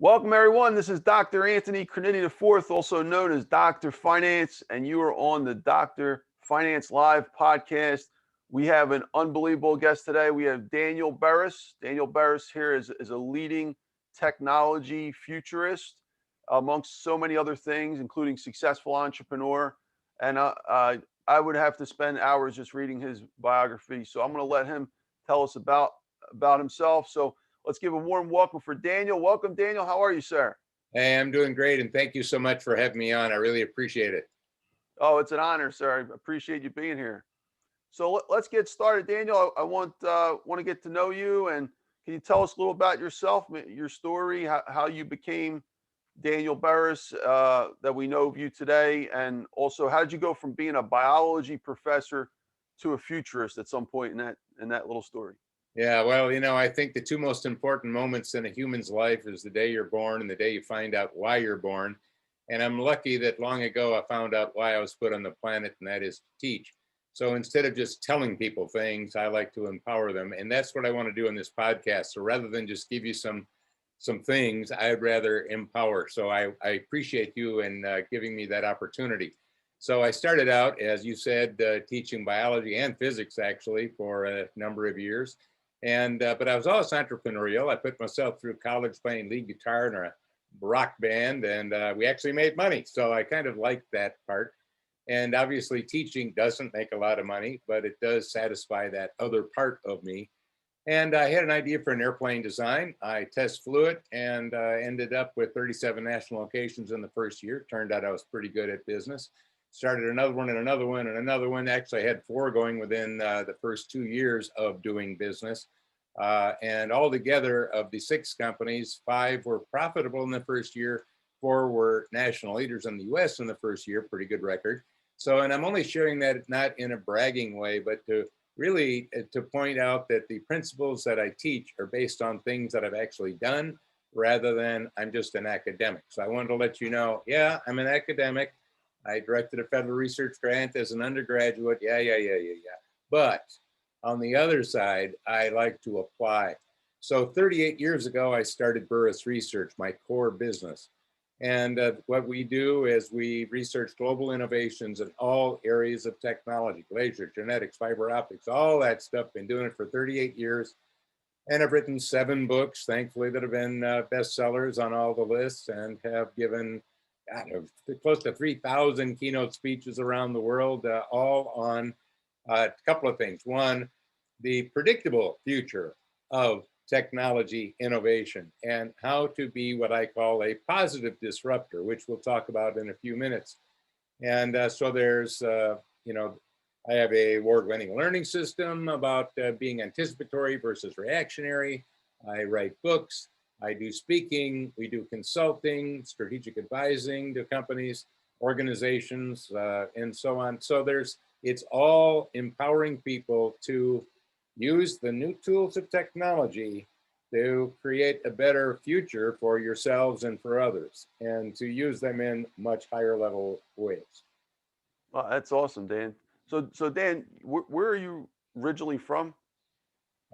Welcome, everyone. This is Dr. Anthony Criniti IV, also known as Dr. Finance, and you are on the Dr. Finance Live podcast. We have an unbelievable guest today. We have Daniel Burrus. Daniel Burrus here is a leading technology futurist, amongst so many other things, including successful entrepreneur. And I would have to spend hours just reading his biography. So I'm going to let him tell us about himself. So let's give a warm welcome for Daniel. Welcome, Daniel. How are you, sir? Hey, I'm doing great, and thank you so much for having me on. I really appreciate it. Oh, it's an honor, sir. I appreciate you being here. So let's get started, Daniel. I want to get to know you, and can you tell us a little about yourself, your story, how you became Daniel Burrus, that we know of you today, and also how did you go from being a biology professor to a futurist at some point in that little story? Yeah, well, I think the two most important moments in a human's life is the day you're born and the day you find out why you're born. And I'm lucky that long ago I found out why I was put on the planet, and that is to teach. So instead of just telling people things, I like to empower them. And that's what I want to do in this podcast. So rather than just give you some things, I'd rather empower. So I appreciate you and giving me that opportunity. So I started out, as you said, teaching biology and physics, actually, for a number of years. And but I was always entrepreneurial. I put myself through college playing lead guitar in a rock band, and we actually made money. So I kind of liked that part. And obviously, teaching doesn't make a lot of money, but it does satisfy that other part of me. And I had an idea for an airplane design. I test flew it and ended up with 37 national locations in the first year. Turned out I was pretty good at business. Started another one and another one and another one. Actually, I had 4 going within the first 2 years of doing business. And altogether, of the 6 companies, 5 were profitable in the first year. 4 were national leaders in the US in the first year, pretty good record. So, and I'm only sharing that not in a bragging way, but to really to point out that the principles that I teach are based on things that I've actually done rather than I'm just an academic. So I wanted to let you know, yeah, I'm an academic. I directed a federal research grant as an undergraduate. Yeah. But on the other side, I like to apply. So 38 years ago, I started Burrus Research, my core business. And what we do is we research global innovations in all areas of technology, laser, genetics, fiber optics, all that stuff. Been doing it for 38 years. And I've written 7 books, thankfully, that have been bestsellers on all the lists, and have given close to 3,000 keynote speeches around the world, all on a couple of things. One, the predictable future of technology innovation and how to be what I call a positive disruptor, which we'll talk about in a few minutes. And so there's, I have a award-winning learning system about being anticipatory versus reactionary. I write books. I do speaking. We do consulting, strategic advising to companies, organizations, and so on. So it's all empowering people to use the new tools of technology to create a better future for yourselves and for others, and to use them in much higher level ways. Well, that's awesome, Dan. So Dan, where are you originally from?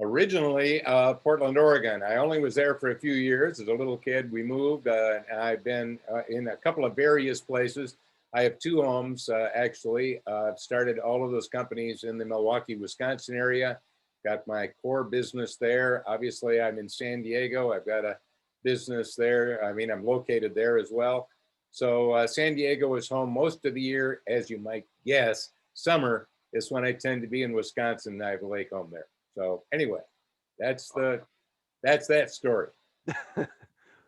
Originally, Portland, Oregon. I only was there for a few years. As a little kid, we moved. I've been in a couple of various places. I have 2 homes, actually. I've started all of those companies in the Milwaukee, Wisconsin area. Got my core business there. Obviously, I'm in San Diego. I've got a business there. I mean, I'm located there as well. So San Diego is home most of the year, as you might guess. Summer is when I tend to be in Wisconsin. I have a lake home there. So anyway, that's that story.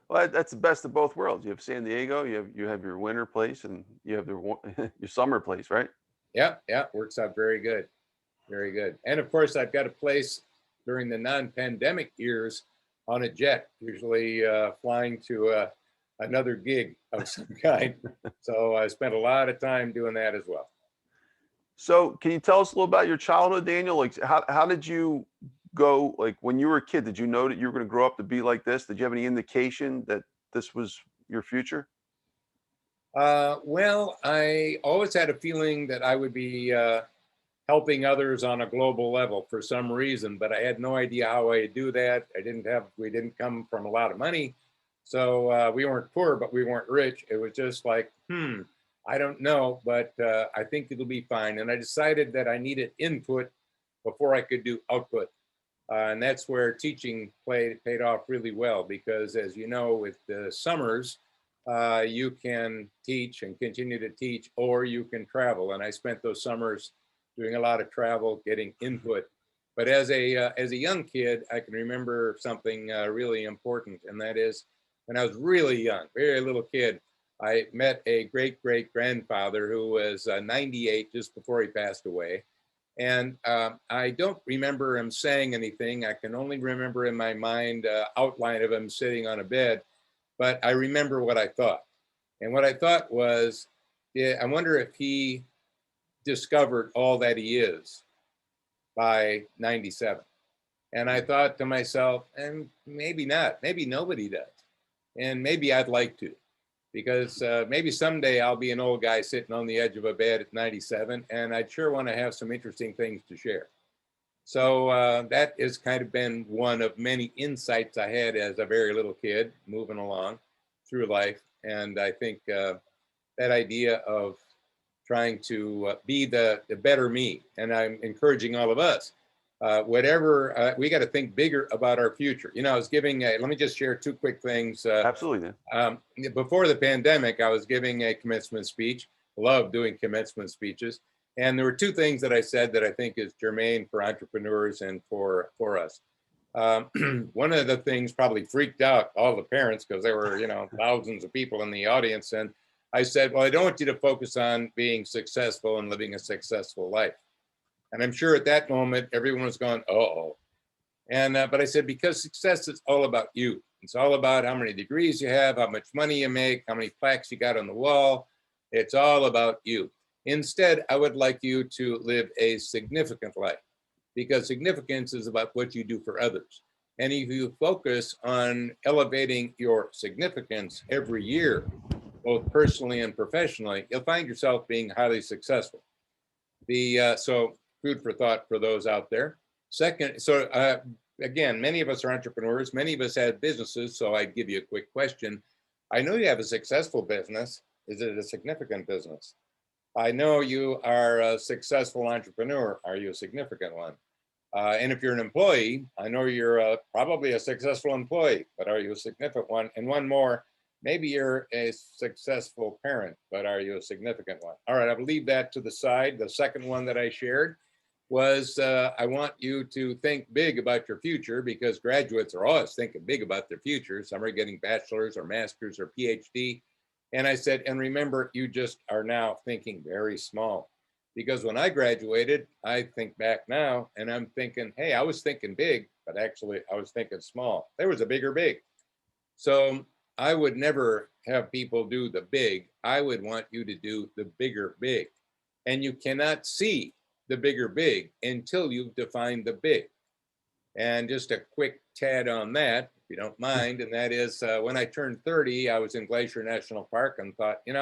Well, that's the best of both worlds. You have San Diego, you have your winter place, and you have your summer place, right? Yeah, works out very good. Very good. And of course, I've got a place during the non-pandemic years on a jet, usually flying to another gig of some kind. So I spent a lot of time doing that as well. So can you tell us a little about your childhood, Daniel? Like how did you go, like when you were a kid, did you know that you were going to grow up to be like this? Did you have any indication that this was your future? Well, I always had a feeling that I would be helping others on a global level for some reason, but I had no idea how I'd do that. We didn't come from a lot of money. So we weren't poor, but we weren't rich. It was just like, I don't know, but I think it'll be fine. And I decided that I needed input before I could do output. And that's where teaching paid off really well, because as you know, with the summers, you can teach and continue to teach, or you can travel. And I spent those summers doing a lot of travel, getting input. But as a young kid, I can remember something really important, and that is when I was really young, very little kid, I met a great-great-grandfather who was 98 just before he passed away. And I don't remember him saying anything. I can only remember in my mind outline of him sitting on a bed, but I remember what I thought. And what I thought was, yeah, I wonder if he discovered all that he is by 97. And I thought to myself, and maybe not, maybe nobody does. And maybe I'd like to, because maybe someday I'll be an old guy sitting on the edge of a bed at 97, and I'd sure want to have some interesting things to share. So that has kind of been one of many insights I had as a very little kid moving along through life. And I think that idea of trying to be the better me, and I'm encouraging all of us, whatever, we got to think bigger about our future. You know, I was giving, let me just share two quick things. Absolutely. Before the pandemic, I was giving a commencement speech. Love doing commencement speeches. And there were two things that I said that I think is germane for entrepreneurs and for us. One of the things probably freaked out all the parents, because there were, thousands of people in the audience. And I said, well, I don't want you to focus on being successful and living a successful life. And I'm sure at that moment, everyone was going, uh-oh. And, but I said, because success is all about you. It's all about how many degrees you have, how much money you make, how many plaques you got on the wall. It's all about you. Instead, I would like you to live a significant life, because significance is about what you do for others. And if you focus on elevating your significance every year, both personally and professionally, you'll find yourself being highly successful. So food for thought for those out there. Second, again, many of us are entrepreneurs. Many of us have businesses. So I'd give you a quick question. I know you have a successful business. Is it a significant business? I know you are a successful entrepreneur. Are you a significant one? And if you're an employee, I know you're probably a successful employee, but are you a significant one? And one more, maybe you're a successful parent, but are you a significant one? All right, I'll leave that to the side. The second one that I shared was I want you to think big about your future, because graduates are always thinking big about their future. Some are getting bachelor's or master's or PhD. And I said, and remember, you just are now thinking very small. Because when I graduated, I think back now and I'm thinking, hey, I was thinking big, but actually I was thinking small. There was a bigger big. So I would never have people do the big. I would want you to do the bigger big. And you cannot see the bigger big until you've defined the big. And just a quick tad on that, if you don't mind, and that is when I turned 30, I was in Glacier National Park and thought, when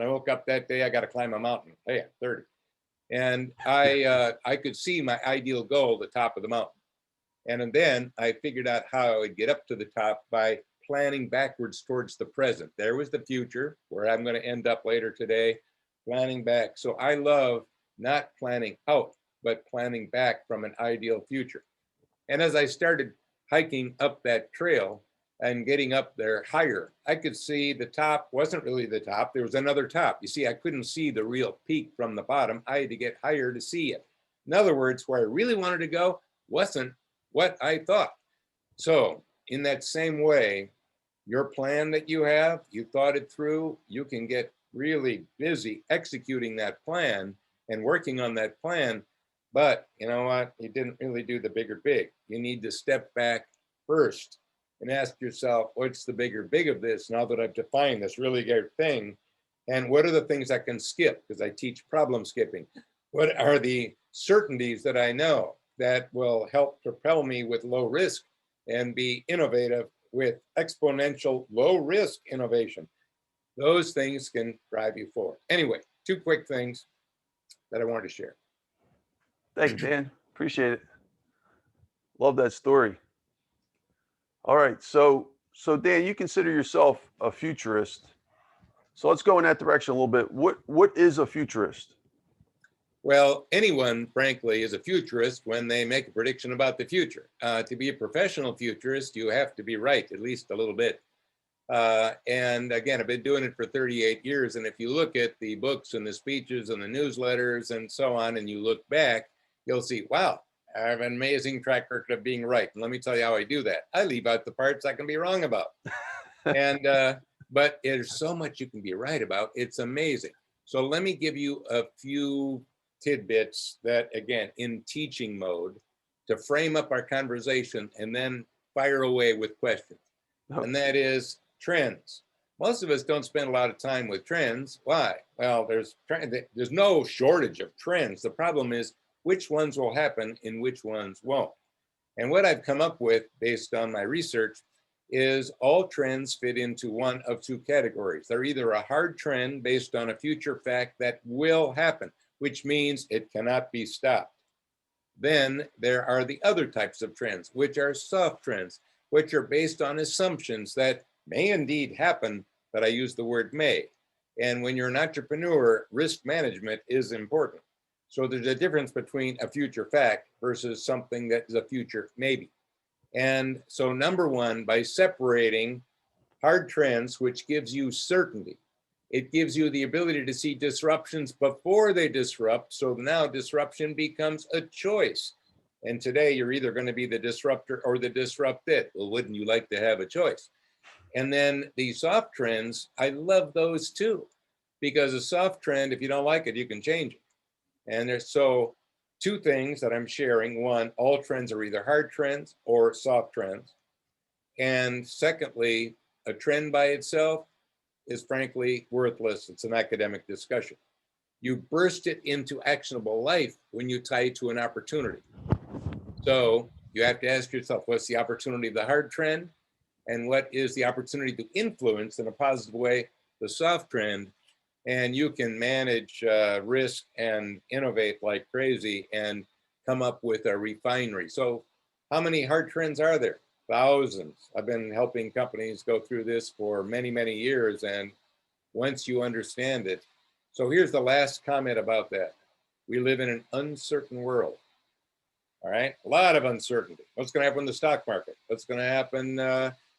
I woke up that day, I got to climb a mountain. Hey, I'm 30. And I could see my ideal goal, the top of the mountain. And then I figured out how I would get up to the top by planning backwards towards the present. There was the future, where I'm going to end up later today, planning back. So I love not planning out, but planning back from an ideal future. And as I started hiking up that trail and getting up there higher, I could see the top wasn't really the top. There was another top. You see, I couldn't see the real peak from the bottom. I had to get higher to see it. In other words, where I really wanted to go wasn't what I thought. So in that same way, your plan that you have, you thought it through, you can get really busy executing that plan and working on that plan. But you know what? You didn't really do the bigger big. You need to step back first and ask yourself, what's the bigger big of this now that I've defined this really good thing? And what are the things I can skip? Because I teach problem skipping. What are the certainties that I know that will help propel me with low risk and be innovative with exponential low risk innovation? Those things can drive you forward. Anyway, two quick things that I wanted to share. Thank you, Dan. Appreciate it. Love that story. All right. So So Dan, you consider yourself a futurist. So let's go in that direction a little bit. What is a futurist? Well, anyone, frankly, is a futurist when they make a prediction about the future. To be a professional futurist, you have to be right, at least a little bit. And again, I've been doing it for 38 years. And if you look at the books and the speeches and the newsletters and so on, and you look back, you'll see, wow, I have an amazing track record of being right. And let me tell you how I do that. I leave out the parts I can be wrong about. And but there's so much you can be right about. It's amazing. So let me give you a few tidbits that, again, in teaching mode, to frame up our conversation and then fire away with questions. And that is trends. Most of us don't spend a lot of time with trends. Why? Well, there's no shortage of trends. The problem is which ones will happen and which ones won't. And what I've come up with based on my research is all trends fit into one of two categories. They're either a hard trend based on a future fact that will happen, which means it cannot be stopped. Then there are the other types of trends, which are soft trends, which are based on assumptions that may indeed happen, but I use the word may. And when you're an entrepreneur, risk management is important. So there's a difference between a future fact versus something that is a future maybe. And so number one, by separating hard trends, which gives you certainty, it gives you the ability to see disruptions before they disrupt. So now disruption becomes a choice. And today you're either going to be the disruptor or the disrupted. Well, wouldn't you like to have a choice? And then the soft trends, I love those too, because a soft trend, if you don't like it, you can change it. And there's so two things that I'm sharing. One, all trends are either hard trends or soft trends. And secondly, a trend by itself is frankly worthless. It's an academic discussion. You burst it into actionable life when you tie it to an opportunity. So you have to ask yourself, what's the opportunity of the hard trend? And what is the opportunity to influence in a positive way the soft trend? And you can manage risk and innovate like crazy and come up with a refinery. So how many hard trends are there? Thousands. I've been helping companies go through this for many, many years. And once you understand it, so here's the last comment about that. We live in an uncertain world. All right, a lot of uncertainty. What's going to happen in the stock market? What's going to happen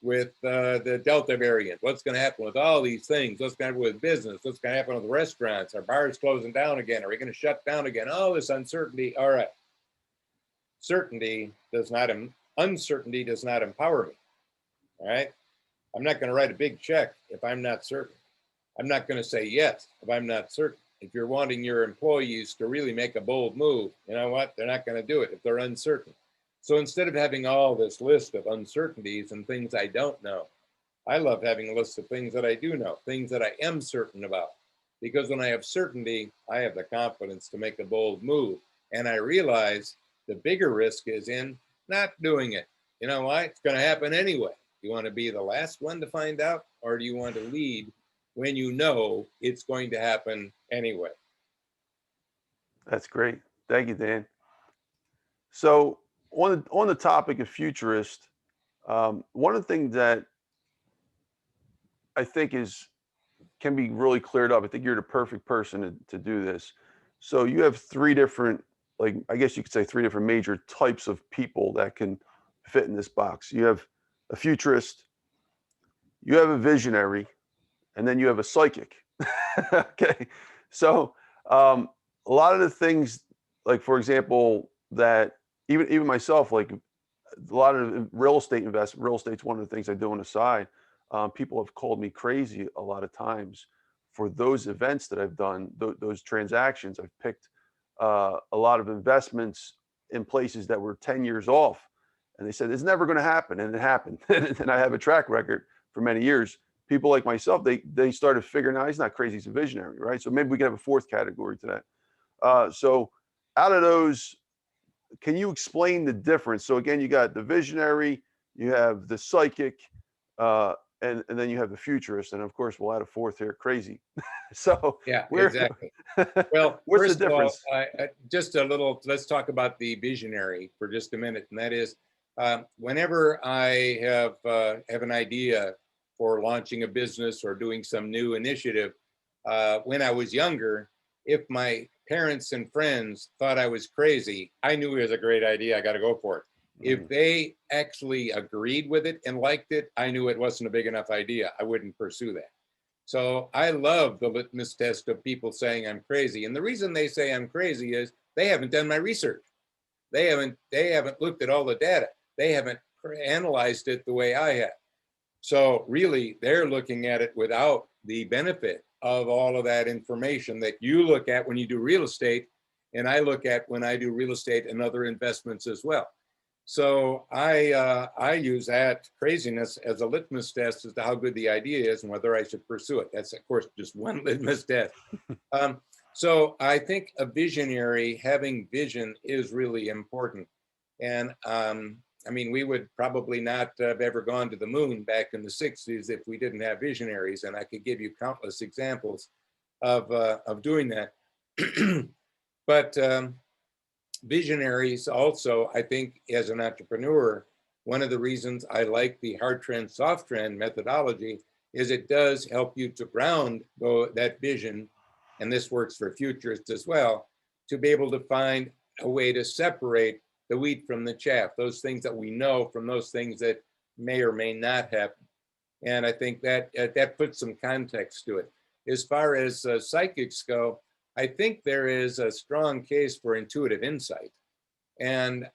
with the Delta variant? What's going to happen with all these things? What's going to happen with business? What's going to happen with restaurants? Are bars closing down again? Are we going to shut down again? All this uncertainty. All right. Uncertainty does not empower me. All right. I'm not going to write a big check if I'm not certain. I'm not going to say yes if I'm not certain. If you're wanting your employees to really make a bold move, you know what? They're not going to do it if they're uncertain. So instead of having all this list of uncertainties and things I don't know, I love having a list of things that I do know, things that I am certain about. Because when I have certainty, I have the confidence to make a bold move. And I realize the bigger risk is in not doing it. You know why? It's going to happen anyway. You want to be the last one to find out, or do you want to lead when you know it's going to happen anyway? That's great. Thank you, Dan. So on the topic of futurist, one of the things that I think can be really cleared up. I think you're the perfect person to do this. So you have three different, like I guess you could say three different major types of people that can fit in this box. You have a futurist, you have a visionary, and then you have a psychic. Okay. So a lot of the things, like for example, that even myself, like a lot of real estate investment, real estate's one of the things I do on the side. People have called me crazy a lot of times for those events that I've done, those transactions. I've picked a lot of investments in places that were 10 years off. And they said, it's never going to happen. And it happened. And I have a track record for many years. People like myself, they started figuring out he's not crazy, he's a visionary, right? So maybe we can have a fourth category to that. So out of those, can you explain the difference? So again, you got the visionary, you have the psychic, and then you have the futurist, and of course we'll add a fourth here, crazy. So Yeah, exactly. Well, what's first the of all, difference? just a little, let's talk about the visionary for just a minute. And that is, Whenever I have an idea for launching a business or doing some new initiative, when I was younger, if my parents and friends thought I was crazy, I knew it was a great idea. I got to go for it. If they actually agreed with it and liked it, I knew it wasn't a big enough idea. I wouldn't pursue that. So I love the litmus test of people saying I'm crazy. And the reason they say I'm crazy is they haven't done my research. They haven't looked at all the data. They haven't analyzed it the way I have. So really, they're looking at it without the benefit of all of that information that you look at when you do real estate, and I look at when I do real estate and other investments as well. So I use that craziness as a litmus test as to how good the idea is and whether I should pursue it. That's of course just one litmus test. So I think a visionary having vision is really important. And I mean, we would probably not have ever gone to the moon back in the 60s if we didn't have visionaries. And I could give you countless examples of doing that. But visionaries also, I think, as an entrepreneur, one of the reasons I like the hard trend, soft trend methodology is it does help you to ground that vision, and this works for futurists as well, to be able to find a way to separate the wheat from the chaff, those things that we know from those things that may or may not happen. And I think that that puts some context to it. As far as psychics go, I think there is a strong case for intuitive insight. And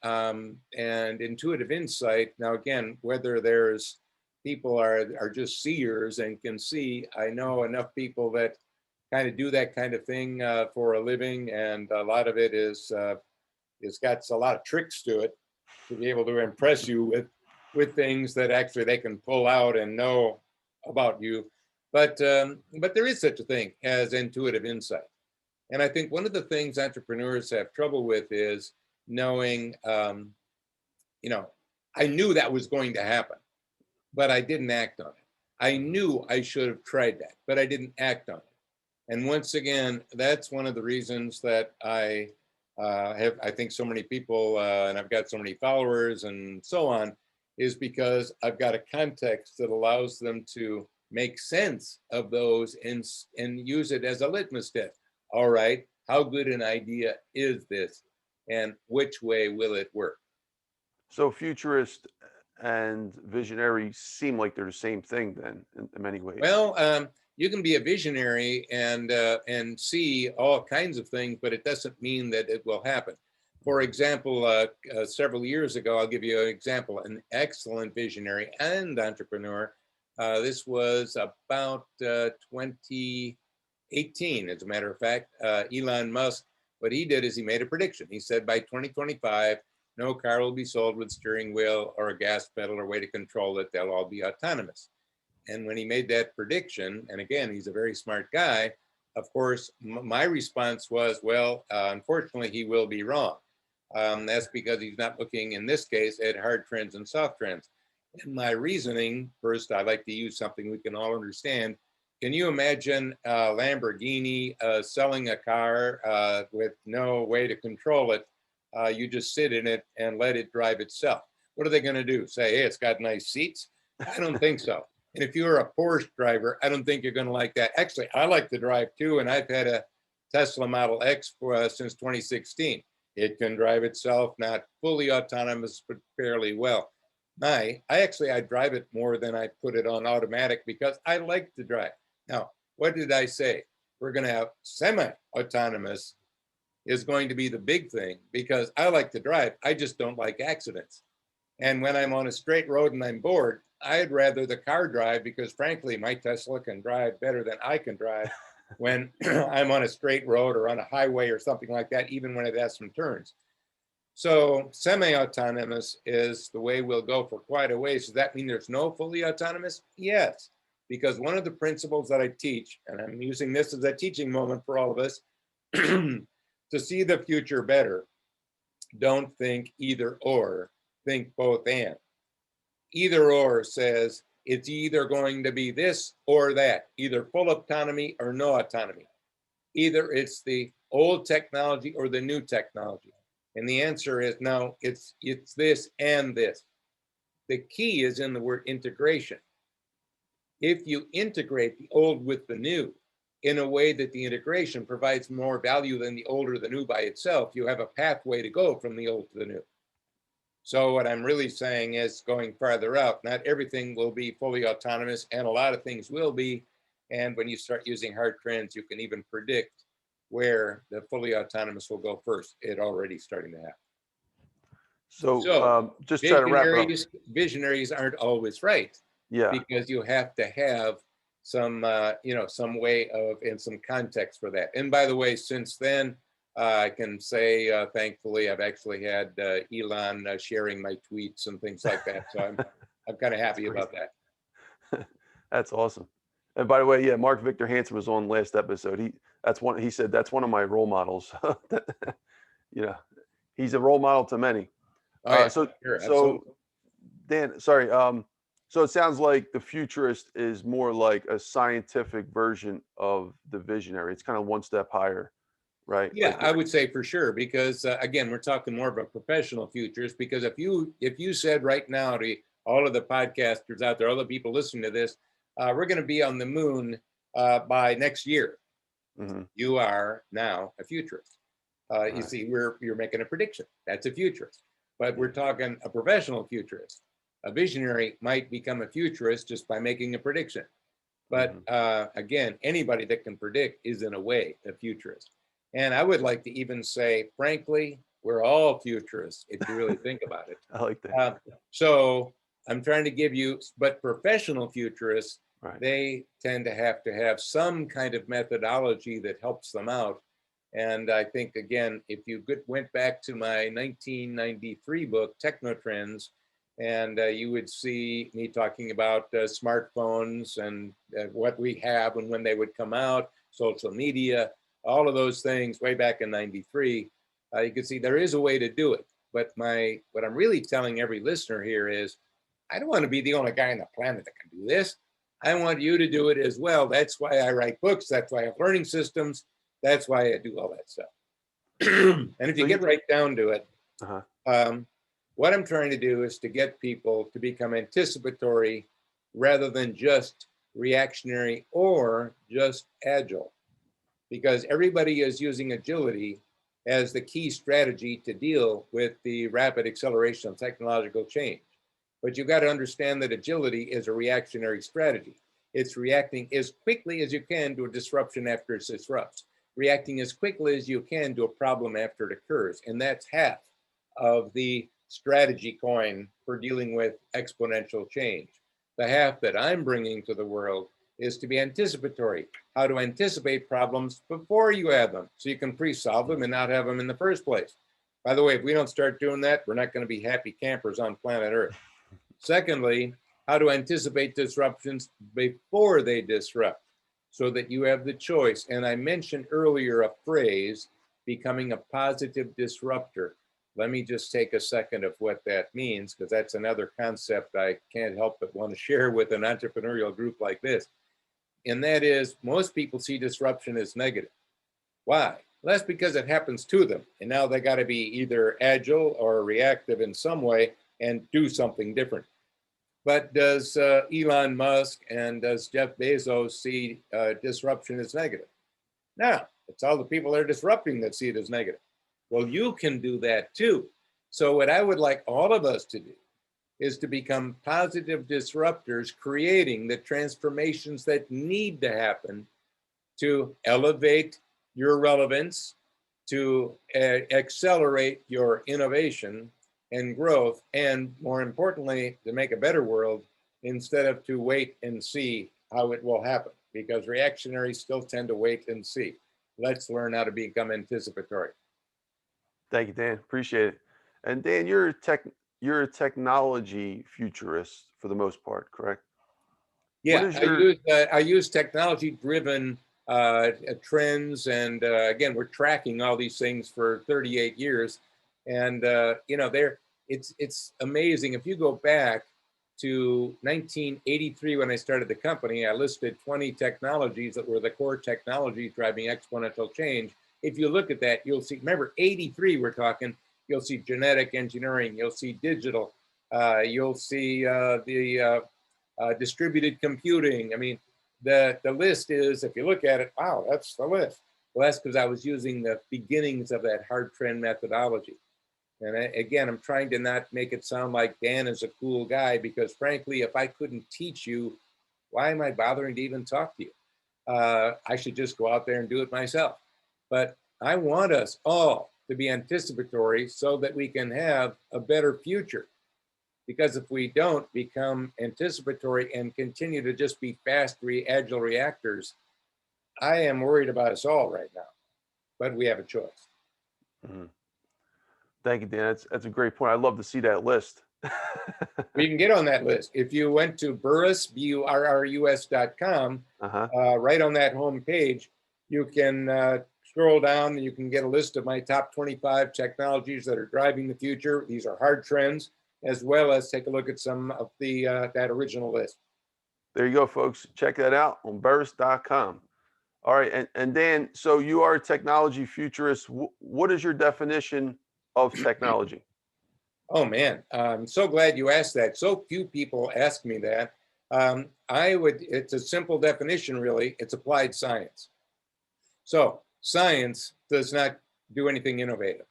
intuitive insight, now again, whether there's people are just seers and can see, I know enough people that kind of do that kind of thing for a living, and a lot of it is it's got a lot of tricks to it to be able to impress you with things that actually they can pull out and know about you. But there is such a thing as intuitive insight. And I think one of the things entrepreneurs have trouble with is knowing, you know, I knew that was going to happen, but I didn't act on it. I knew I should have tried that, but I didn't act on it. And once again, that's one of the reasons that I think so many people, and I've got so many followers and so on, is because I've got a context that allows them to make sense of those and use it as a litmus test. All right, how good an idea is this, and which way will it work? So futurist and visionary seem like they're the same thing then in many ways. Well, you can be a visionary and see all kinds of things, but it doesn't mean that it will happen. For example, several years ago, I'll give you an example, an excellent visionary and entrepreneur. This was about 2018, as a matter of fact. Elon Musk, what he did is he made a prediction. He said by 2025, no car will be sold with steering wheel or a gas pedal or way to control it. They'll all be autonomous. And when he made that prediction, and again, he's a very smart guy, of course, my response was, well, unfortunately, he will be wrong. That's because he's not looking, in this case, at hard trends and soft trends. And my reasoning, first, I like to use something we can all understand. Can you imagine Lamborghini selling a car with no way to control it? You just sit in it and let it drive itself. What are they going to do? Say, hey, it's got nice seats? I don't think so. And if you're a Porsche driver, I don't think you're going to like that. Actually, I like to drive too, and I've had a Tesla Model X since 2016. It can drive itself, not fully autonomous, but fairly well. I drive it more than I put it on automatic because I like to drive. Now, what did I say? We're going to have semi-autonomous is going to be the big thing because I like to drive. I just don't like accidents. And when I'm on a straight road and I'm bored, I'd rather the car drive because frankly, my Tesla can drive better than I can drive when I'm on a straight road or on a highway or something like that, even when it has some turns. So semi-autonomous is the way we'll go for quite a ways. Does that mean there's no fully autonomous? Yes, because one of the principles that I teach, and I'm using this as a teaching moment for all of us, to see the future better, don't think either or, think both and. Either or says it's either going to be this or that, either full autonomy or no autonomy. Either it's the old technology or the new technology. And the answer is no, it's this and this. The key is in the word integration. If you integrate the old with the new in a way that the integration provides more value than the old or the new by itself, you have a pathway to go from the old to the new. So what I'm really saying is, going farther out, not everything will be fully autonomous, and a lot of things will be. And when you start using hard trends, you can even predict where the fully autonomous will go first. It already starting to happen. So just try to wrap it up. Visionaries aren't always right. Yeah. Because you have to have some, some way of, and some context for that. And by the way, since then, I can say, thankfully, I've actually had Elon sharing my tweets and things like that. So I'm kind of happy about that. That's awesome. And by the way, yeah, Mark Victor Hansen was on last episode. He said that's one of my role models. He's a role model to many. Oh, yeah, sure, so Dan, sorry. So it sounds like the futurist is more like a scientific version of the visionary. It's kind of one step higher, right? Yeah, like I would say for sure, because again, we're talking more of a professional futurist. Because if you said right now to all of the podcasters out there, all the people listening to this, we're going to be on the moon by next year. Mm-hmm. You are now a futurist. You see, you're making a prediction. That's a futurist. But we're talking a professional futurist. A visionary might become a futurist just by making a prediction. But again, anybody that can predict is in a way a futurist. And I would like to even say, frankly, we're all futurists if you really think about it. I like that. So I'm trying to give you, but professional futurists, they tend to have some kind of methodology that helps them out. And I think, again, if you went back to my 1993 book, Technotrends, and you would see me talking about smartphones and what we have and when they would come out, social media, all of those things way back in 93, you can see there is a way to do it. But what I'm really telling every listener here is, I don't want to be the only guy on the planet that can do this. I want you to do it as well. That's why I write books. That's why I have learning systems. That's why I do all that stuff. And if you get right down to it, what I'm trying to do is to get people to become anticipatory rather than just reactionary or just agile. Because everybody is using agility as the key strategy to deal with the rapid acceleration of technological change. But you've got to understand that agility is a reactionary strategy. It's reacting as quickly as you can to a disruption after it disrupts, reacting as quickly as you can to a problem after it occurs. And that's half of the strategy coin for dealing with exponential change. The half that I'm bringing to the world is to be anticipatory, how to anticipate problems before you have them, so you can pre-solve them and not have them in the first place. By the way, if we don't start doing that, we're not going to be happy campers on planet Earth. Secondly, how to anticipate disruptions before they disrupt, so that you have the choice. And I mentioned earlier a phrase, becoming a positive disruptor. Let me just take a second of what that means, because that's another concept I can't help but want to share with an entrepreneurial group like this. And that is, most people see disruption as negative. Why? Well, that's because it happens to them. And now they got to be either agile or reactive in some way and do something different. But does Elon Musk and does Jeff Bezos see disruption as negative? No, it's all the people that are disrupting that see it as negative. Well, you can do that too. So what I would like all of us to do is to become positive disruptors, creating the transformations that need to happen to elevate your relevance, to accelerate your innovation and growth, and more importantly, to make a better world, instead of to wait and see how it will happen, because reactionaries still tend to wait and see. Let's learn how to become anticipatory. Thank you, Dan. Appreciate it. And Dan, you're a technology futurist for the most part, correct? Yeah, I use technology-driven trends, and again, we're tracking all these things for 38 years, and it's amazing. If you go back to 1983 when I started the company, I listed 20 technologies that were the core technologies driving exponential change. If you look at that, you'll see. Remember, 83 we're talking. You'll see genetic engineering. You'll see digital. You'll see the distributed computing. I mean, the list is, if you look at it, wow, that's the list. Well, that's because I was using the beginnings of that hard trend methodology. And again, I'm trying to not make it sound like Dan is a cool guy, because frankly, if I couldn't teach you, why am I bothering to even talk to you? I should just go out there and do it myself. But I want us all to be anticipatory so that we can have a better future. Because if we don't become anticipatory and continue to just be fast, agile reactors, I am worried about us all right now. But we have a choice. Mm-hmm. Thank you, Dan. That's a great point. I'd love to see that list. We can get on that list. If you went to Burrus, BURRUS.com, right on that home page, you can scroll down and you can get a list of my top 25 technologies that are driving the future. These are hard trends, as well as take a look at some of the that original list. There you go, folks. Check that out on Burrus.com. All right, and Dan, so you are a technology futurist. What is your definition of technology? Oh man, I'm so glad you asked that. So few people ask me that. It's a simple definition, really. It's applied science. So science does not do anything innovative.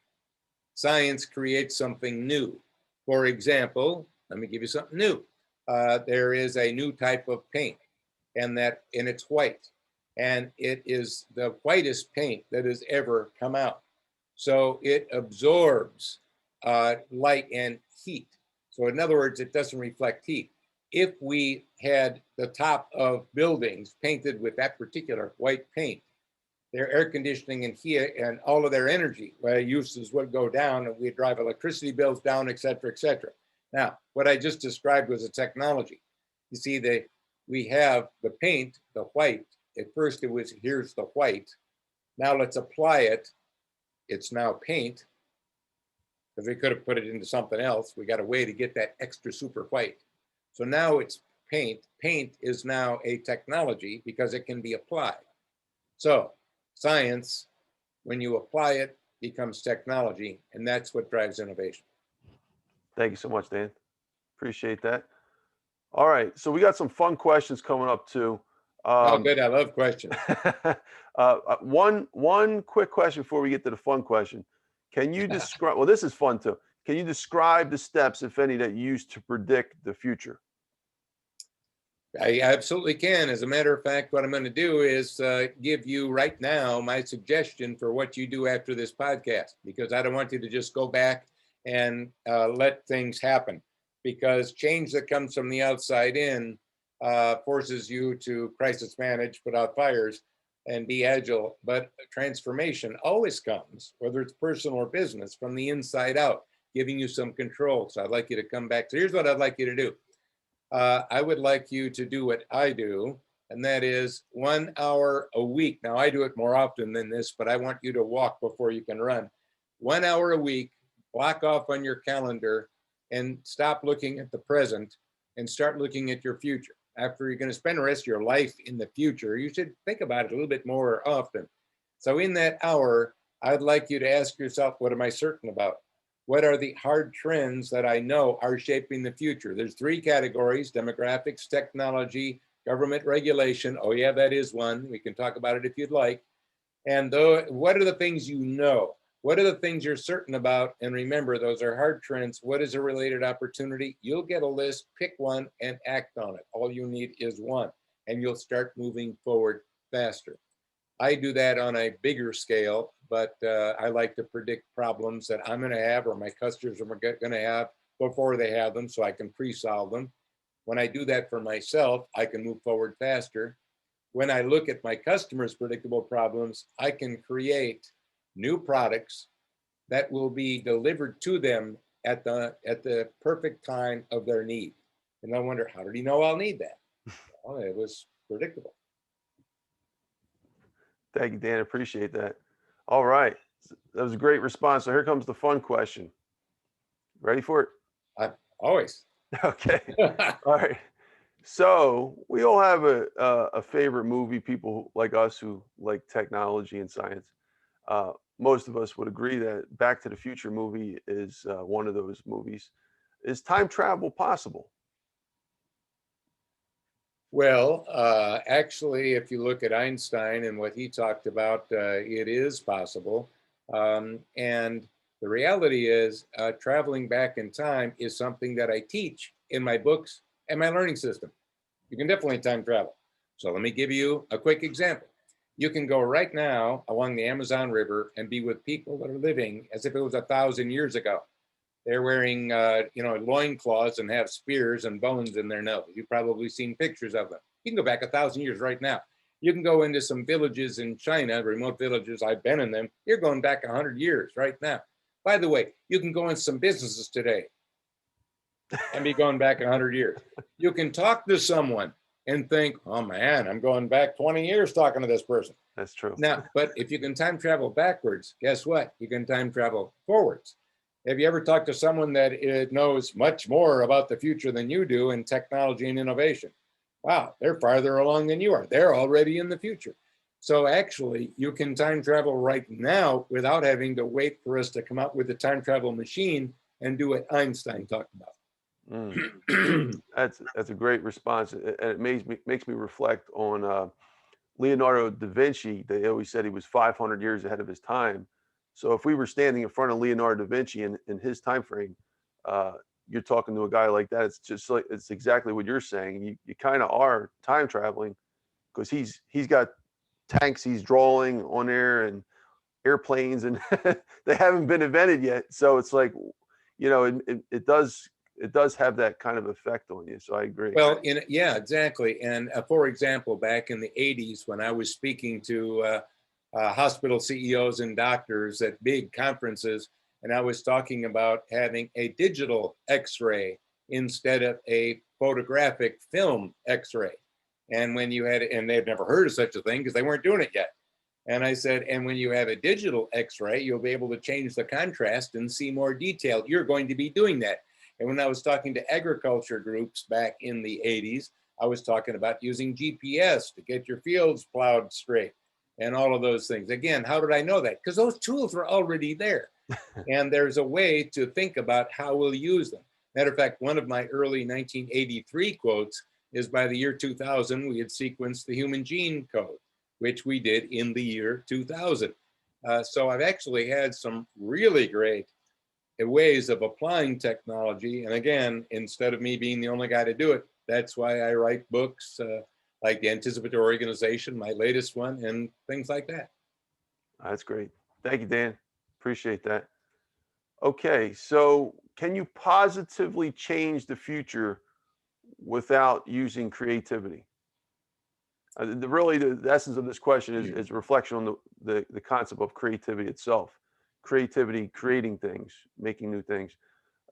Science creates something new. For example, let me give you something new. There is a new type of paint, and it's white. And it is the whitest paint that has ever come out. So it absorbs light and heat. So in other words, it doesn't reflect heat. If we had the top of buildings painted with that particular white paint, their air conditioning and heat and all of their energy uses would go down, and we'd drive electricity bills down, et cetera, et cetera. Now, what I just described was a technology. You see, we have the paint, the white. At first it was, here's the white. Now let's apply it. It's now paint. Because we could have put it into something else. We got a way to get that extra super white. So now it's paint. Paint is now a technology because it can be applied. So science, when you apply it, becomes technology, and that's what drives innovation. Thank you so much, Dan. Appreciate that. All right, so we got some fun questions coming up too. Oh, good. I love questions. One quick question before we get to the fun question. Can you describe, well, this is fun too. Can you describe the steps, if any, that you use to predict the future? I absolutely can. As a matter of fact, what I'm going to do is give you right now my suggestion for what you do after this podcast, because I don't want you to just go back and let things happen, because change that comes from the outside in forces you to crisis manage, put out fires, and be agile. But transformation always comes, whether it's personal or business, from the inside out, giving you some control. So I'd like you to come back. So here's what I'd like you to do. I would like you to do what I do, and that is 1 hour a week. Now, I do it more often than this, but I want you to walk before you can run. 1 hour a week, block off on your calendar, and stop looking at the present and start looking at your future. After you're going to spend the rest of your life in the future, you should think about it a little bit more often. So in that hour, I'd like you to ask yourself, what am I certain about? What are the hard trends that I know are shaping the future? There's 3 categories: demographics, technology, government regulation. Oh yeah, that is one. We can talk about it if you'd like. And what are the things you know? What are the things you're certain about? And remember, those are hard trends. What is a related opportunity? You'll get a list, pick one, and act on it. All you need is one, and you'll start moving forward faster. I do that on a bigger scale, but I like to predict problems that I'm going to have or my customers are going to have before they have them, so I can pre-solve them. When I do that for myself, I can move forward faster. When I look at my customers' predictable problems, I can create new products that will be delivered to them at the perfect time of their need. And I wonder, how did he know I'll need that? Well, it was predictable. Thank you, Dan. Appreciate that. All right. That was a great response. So here comes the fun question. Ready for it? Always. Okay. All right. So we all have a favorite movie, people like us who like technology and science. most of us would agree that Back to the Future movie is one of those movies. Is time travel possible? Well, actually, if you look at Einstein and what he talked about, it is possible. And the reality is, traveling back in time is something that I teach in my books and my learning system. You can definitely time travel. So let me give you a quick example. You can go right now along the Amazon River and be with people that are living as if it was 1,000 years ago. They're wearing, loincloths and have spears and bones in their nose. You've probably seen pictures of them. You can go back 1,000 years right now. You can go into some villages in China, remote villages. I've been in them. You're going back 100 years right now. By the way, you can go in some businesses today and be going back 100 years. You can talk to someone and think, oh man, I'm going back 20 years talking to this person. That's true. Now, but if you can time travel backwards, guess what? You can time travel forwards. Have you ever talked to someone that knows much more about the future than you do in technology and innovation? Wow, they're farther along than you are. They're already in the future. So actually, you can time travel right now without having to wait for us to come up with a time travel machine and do what Einstein talked about. That's a great response, and it makes me reflect on Leonardo da Vinci. They always said he was 500 years ahead of his time. So if we were standing in front of Leonardo da Vinci in his time frame, you're talking to a guy like that. It's just like it's exactly what you're saying. You kind of are time traveling because he's got tanks he's drawing on there and airplanes, and they haven't been invented yet. So it's like, it does have that kind of effect on you. So I agree. Well, yeah, exactly. And for example, back in the 80s, when I was speaking to hospital CEOs and doctors at big conferences, and I was talking about having a digital X-ray instead of a photographic film X-ray. And when you had, and they'd never heard of such a thing because they weren't doing it yet. And I said, and when you have a digital X-ray, you'll be able to change the contrast and see more detail. You're going to be doing that. And when I was talking to agriculture groups back in the 80s, I was talking about using GPS to get your fields plowed straight and all of those things. Again, how did I know that? Because those tools were already there. And there's a way to think about how we'll use them. Matter of fact, one of my early 1983 quotes is by the year 2000, we had sequenced the human gene code, which we did in the year 2000. So I've actually had some really great ways of applying technology. And again, instead of me being the only guy to do it, that's why I write books like The Anticipatory Organization, my latest one, and things like that. That's great. Thank you, Dan. Appreciate that. Okay, so can you positively change the future without using creativity? The essence of this question is a reflection on the concept of creativity itself. Creativity, creating things, making new things.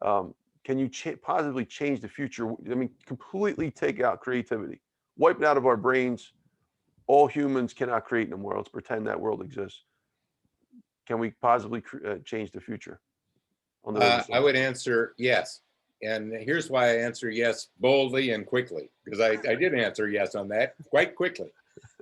Can you positively change the future? I mean, completely take out creativity, wipe it out of our brains. All humans cannot create anymore. Let's pretend that world exists. Can we positively change the future? I would answer yes. And here's why I answer yes boldly and quickly, because I did answer yes on that quite quickly.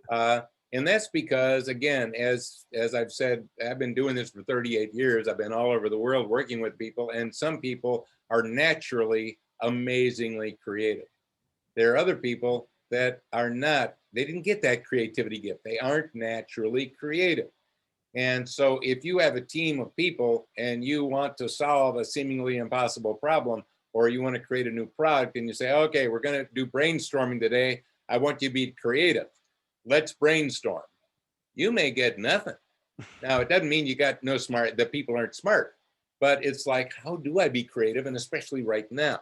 And that's because, again, as I've said, I've been doing this for 38 years. I've been all over the world working with people, and some people are naturally amazingly creative. There are other people that are not, they didn't get that creativity gift. They aren't naturally creative. And so if you have a team of people and you want to solve a seemingly impossible problem, or you want to create a new product and you say, okay, we're going to do brainstorming today. I want you to be creative. Let's brainstorm. You may get nothing. Now, it doesn't mean you got no smart, that people aren't smart, but it's like, how do I be creative? And especially right now.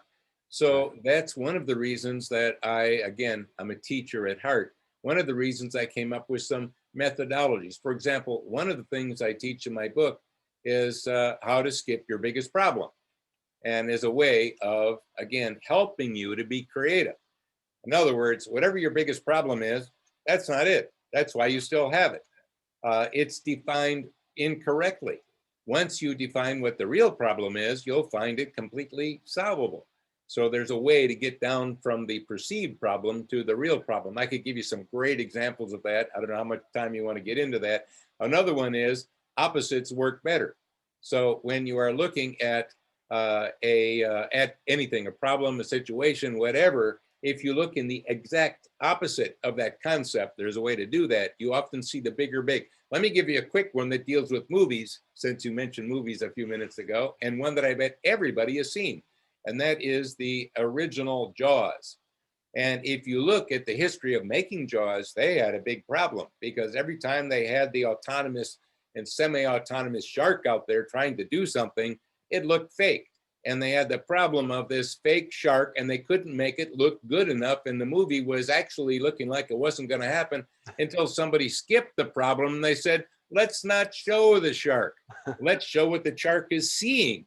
So that's one of the reasons that I'm a teacher at heart. One of the reasons I came up with some methodologies. For example, one of the things I teach in my book is how to skip your biggest problem. And as a way of, again, helping you to be creative. In other words, whatever your biggest problem is, that's not it. That's why you still have it. It's defined incorrectly. Once you define what the real problem is, you'll find it completely solvable. So there's a way to get down from the perceived problem to the real problem. I could give you some great examples of that. I don't know how much time you want to get into that. Another one is opposites work better. So when you are looking at at anything, a problem, a situation, whatever, if you look in the exact opposite of that concept, there's a way to do that. You often see the bigger big. Let me give you a quick one that deals with movies, since you mentioned movies a few minutes ago, and one that I bet everybody has seen, and that is the original Jaws. And if you look at the history of making Jaws, they had a big problem because every time they had the autonomous and semi-autonomous shark out there trying to do something, it looked fake. And they had the problem of this fake shark and they couldn't make it look good enough. And the movie was actually looking like it wasn't going to happen until somebody skipped the problem. And they said, let's not show the shark. Let's show what the shark is seeing.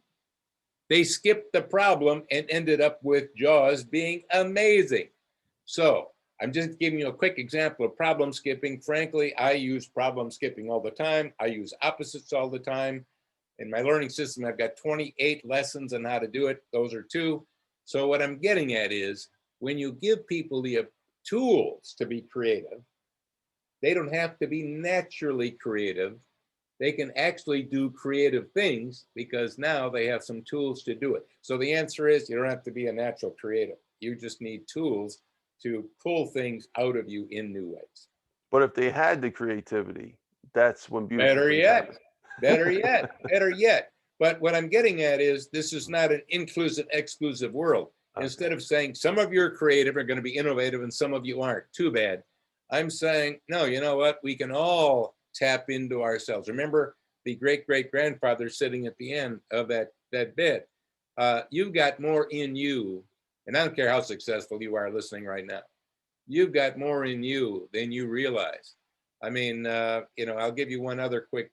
They skipped the problem and ended up with Jaws being amazing. So I'm just giving you a quick example of problem skipping. Frankly, I use problem skipping all the time. I use opposites all the time. In my learning system, I've got 28 lessons on how to do it. Those are 2. So what I'm getting at is when you give people the tools to be creative, they don't have to be naturally creative. They can actually do creative things because now they have some tools to do it. So the answer is you don't have to be a natural creative. You just need tools to pull things out of you in new ways. But if they had the creativity, that's when beautiful Better things yet, happen. better yet, better yet. But what I'm getting at is this is not an inclusive, exclusive world. Okay. Instead of saying some of you are creative, are going to be innovative, and some of you aren't, too bad. I'm saying, no, you know what? We can all tap into ourselves. Remember the great-great-grandfather sitting at the end of that bed. You've got more in you, and I don't care how successful you are listening right now. You've got more in you than you realize. I mean, I'll give you one other quick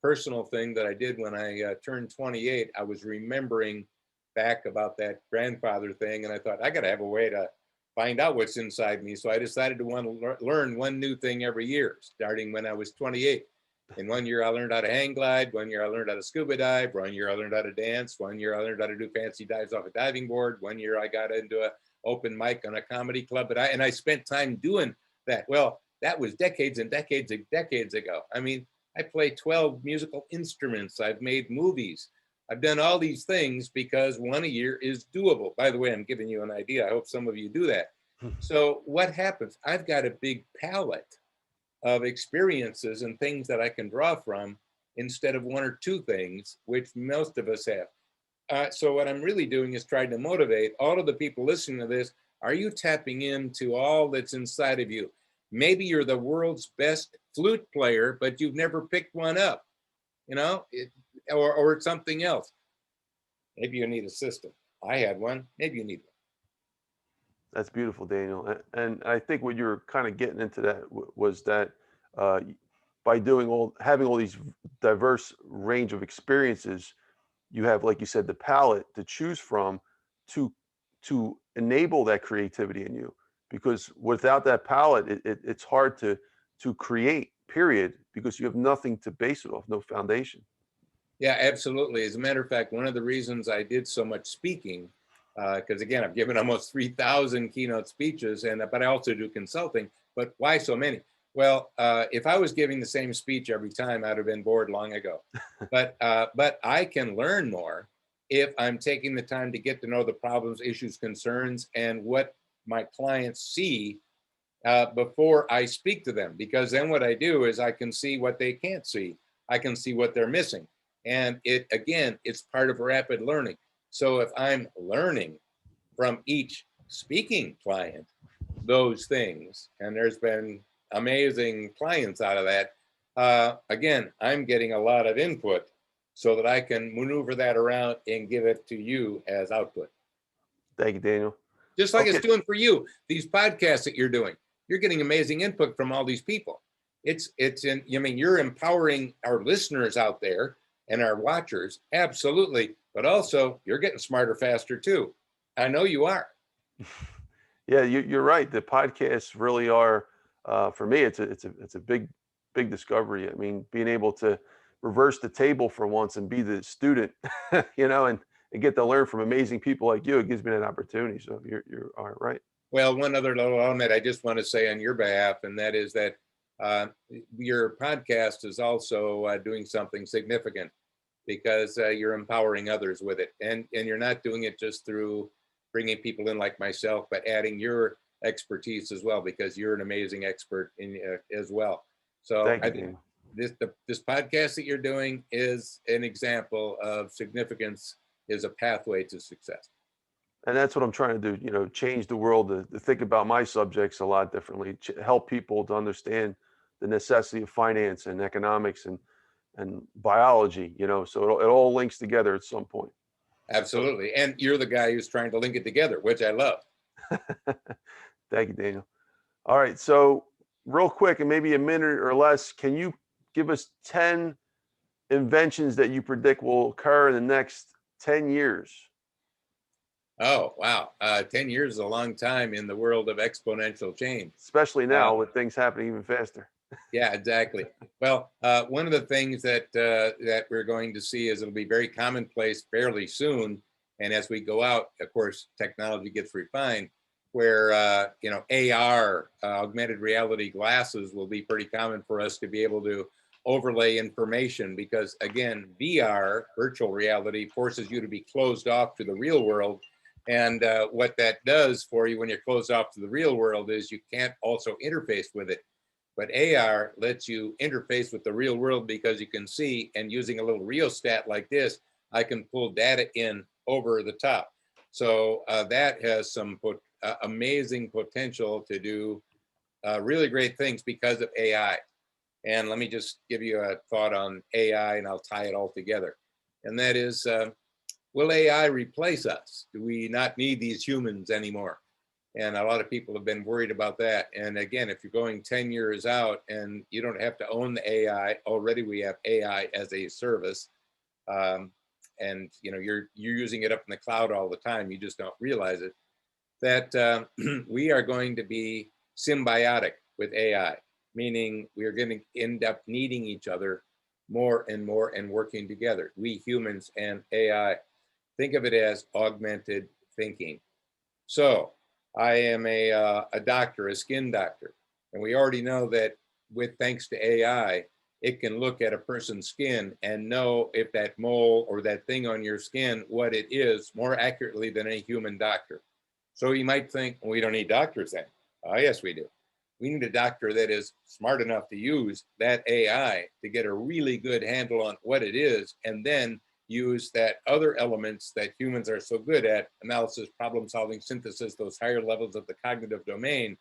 personal thing that I did when I turned 28. I was remembering back about that grandfather thing, and I thought, I got to have a way to find out what's inside me. So I decided to want to learn one new thing every year, starting when I was 28. In 1 year, I learned how to hang glide. 1 year, I learned how to scuba dive. 1 year, I learned how to dance. 1 year, I learned how to do fancy dives off a diving board. 1 year, I got into an open mic on a comedy club. And I spent time doing that. Well, that was decades and decades and decades ago. I mean, I play 12 musical instruments. I've made movies. I've done all these things because 1 a year is doable. By the way, I'm giving you an idea. I hope some of you do that. So what happens? I've got a big palette of experiences and things that I can draw from instead of 1 or 2 things, which most of us have. So what I'm really doing is trying to motivate all of the people listening to this. Are you tapping into all that's inside of you? Maybe you're the world's best flute player, but you've never picked one up, or something else. Maybe you need a system. I had one. Maybe you need one. That's beautiful, Daniel. And I think what you're kind of getting into that was that by having all these diverse range of experiences, you have, like you said, the palette to choose from to enable that creativity in you. Because without that palette, it's hard to create, period, because you have nothing to base it off, no foundation. Yeah, absolutely. As a matter of fact, one of the reasons I did so much speaking, because again, I've given almost 3,000 keynote speeches, but I also do consulting. But why so many? Well, if I was giving the same speech every time, I'd have been bored long ago. But I can learn more if I'm taking the time to get to know the problems, issues, concerns, and what my clients see before I speak to them. Because then what I do is I can see what they can't see. I can see what they're missing. And it's part of rapid learning. So if I'm learning from each speaking client those things, and there's been amazing clients out of that, again, I'm getting a lot of input so that I can maneuver that around and give it to you as output. Thank you, Daniel. Just like it's doing for you, these podcasts that you're doing, you're getting amazing input from all these people. You're empowering our listeners out there and our watchers, absolutely, but also you're getting smarter faster too. I know you are. Yeah, you're right. The podcasts really are, for me, it's a big discovery. I mean, being able to reverse the table for once and be the student, and get to learn from amazing people like you, it gives me that opportunity. So you're all right. Well, one other little element I just want to say on your behalf, and that is that Your podcast is also doing something significant because you're empowering others with it. And you're not doing it just through bringing people in like myself, but adding your expertise as well, because you're an amazing expert in as well. So Thank I you, think Daniel. this podcast that you're doing is an example of significance, is a pathway to success. And that's what I'm trying to do, change the world to think about my subjects a lot differently, help people to understand the necessity of finance and economics and biology, so it all links together at some point. Absolutely. And you're the guy who's trying to link it together, which I love. Thank you, Daniel. All right. So, real quick, and maybe a minute or less, can you give us 10 inventions that you predict will occur in the next 10 years? Oh, wow. 10 years is a long time in the world of exponential change. Especially now with things happening even faster. Yeah, exactly. Well, one of the things that that we're going to see is it'll be very commonplace fairly soon. And as we go out, of course, technology gets refined, where AR, augmented reality glasses, will be pretty common for us to be able to overlay information, because again, VR, virtual reality, forces you to be closed off to the real world. And what that does for you when you're closed off to the real world is you can't also interface with it. But AR lets you interface with the real world, because you can see, and using a little rheostat like this, I can pull data in over the top. So that has some amazing potential to do really great things because of AI. And let me just give you a thought on AI, and I'll tie it all together. And that is, will AI replace us? Do we not need these humans anymore? And a lot of people have been worried about that. And again, if you're going 10 years out and you don't have to own the AI, already we have AI as a service. And you're using it up in the cloud all the time. You just don't realize it. That we are going to be symbiotic with AI, meaning we're going to end up needing each other more and more and working together. We humans and AI. Think of it as augmented thinking. So I am a doctor, a skin doctor, and we already know that with thanks to AI, it can look at a person's skin and know if that mole or that thing on your skin, what it is, more accurately than any human doctor. So you might think, well, we don't need doctors then. Yes, we do. We need a doctor that is smart enough to use that AI to get a really good handle on what it is, and then use that other elements that humans are so good at, analysis, problem solving, synthesis, those higher levels of the cognitive domain,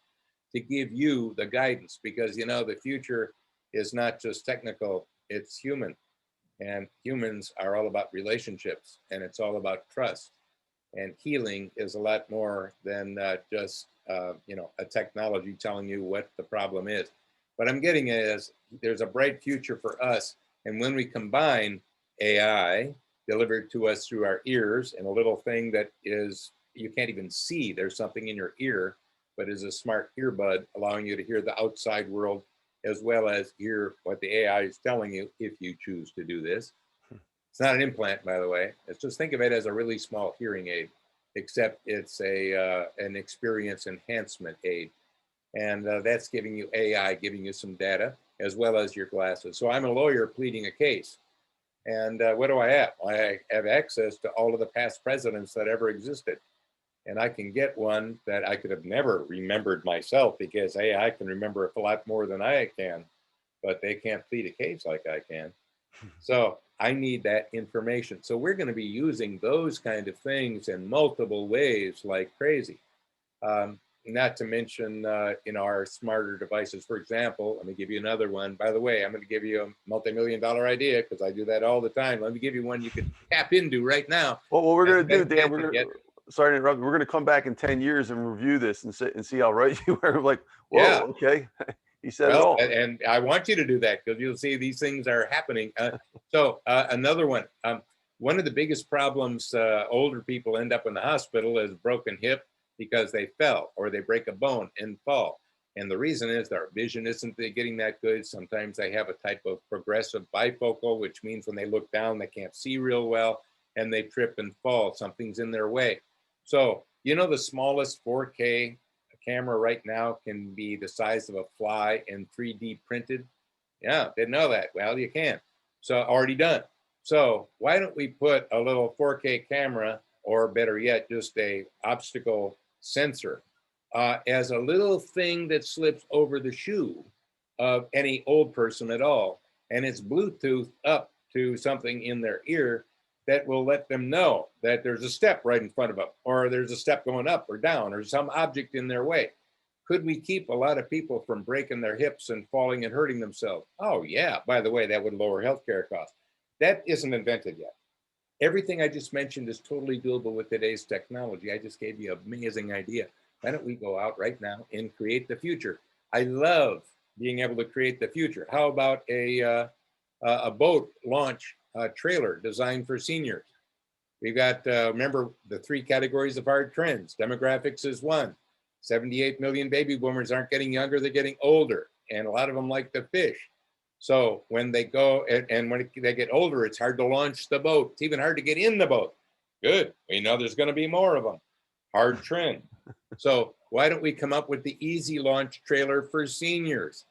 to give you the guidance. Because the future is not just technical, it's human. And humans are all about relationships, and it's all about trust. And healing is a lot more than just a technology telling you what the problem is. What I'm getting is there's a bright future for us. And when we combine AI delivered to us through our ears, and a little thing that is, you can't even see, there's something in your ear, but is a smart earbud allowing you to hear the outside world as well as hear what the AI is telling you, if you choose to do this. It's not an implant, by the way. It's just, think of it as a really small hearing aid, except it's an experience enhancement aid. And that's giving you AI, giving you some data, as well as your glasses. So I'm a lawyer pleading a case. And what do I have? I have access to all of the past presidents that ever existed. And I can get one that I could have never remembered myself, because AI can remember a lot more than I can, but they can't plead a case like I can. So I need that information. So we're going to be using those kind of things in multiple ways like crazy. Not to mention, our smarter devices. For example, let me give you another one. By the way, I'm going to give you a multi-million-dollar idea, because I do that all the time. Let me give you one you can tap into right now. Well, what we're going to do, Dan, sorry to interrupt. We're going to come back in 10 years and review this and see how right you were. Like, whoa, yeah. Okay. He said it all. And I want you to do that, because you'll see these things are happening. So another one. One of the biggest problems older people end up in the hospital is broken hip, because they fell or they break a bone and fall. And the reason is their vision isn't getting that good. Sometimes they have a type of progressive bifocal, which means when they look down, they can't see real well, and they trip and fall. Something's in their way. So, the smallest 4K camera right now can be the size of a fly and 3D printed? Yeah, didn't know that. Well, you can. So already done. So why don't we put a little 4K camera, or better yet, just a obstacle sensor, as a little thing that slips over the shoe of any old person at all, and it's Bluetooth up to something in their ear that will let them know that there's a step right in front of them, or there's a step going up or down, or some object in their way. Could we keep a lot of people from breaking their hips and falling and hurting themselves? Oh, yeah. By the way, that would lower healthcare costs. That isn't invented yet. Everything I just mentioned is totally doable with today's technology. I just gave you an amazing idea. Why don't we go out right now and create the future? I love being able to create the future. How about a boat launch trailer designed for seniors? We've got, remember, the 3 categories of hard trends. Demographics is one. 78 million baby boomers aren't getting younger, they're getting older. And a lot of them like to fish. So when they go, and when they get older, it's hard to launch the boat. It's even hard to get in the boat. Good. We know there's going to be more of them. Hard trend. So why don't we come up with the easy launch trailer for seniors?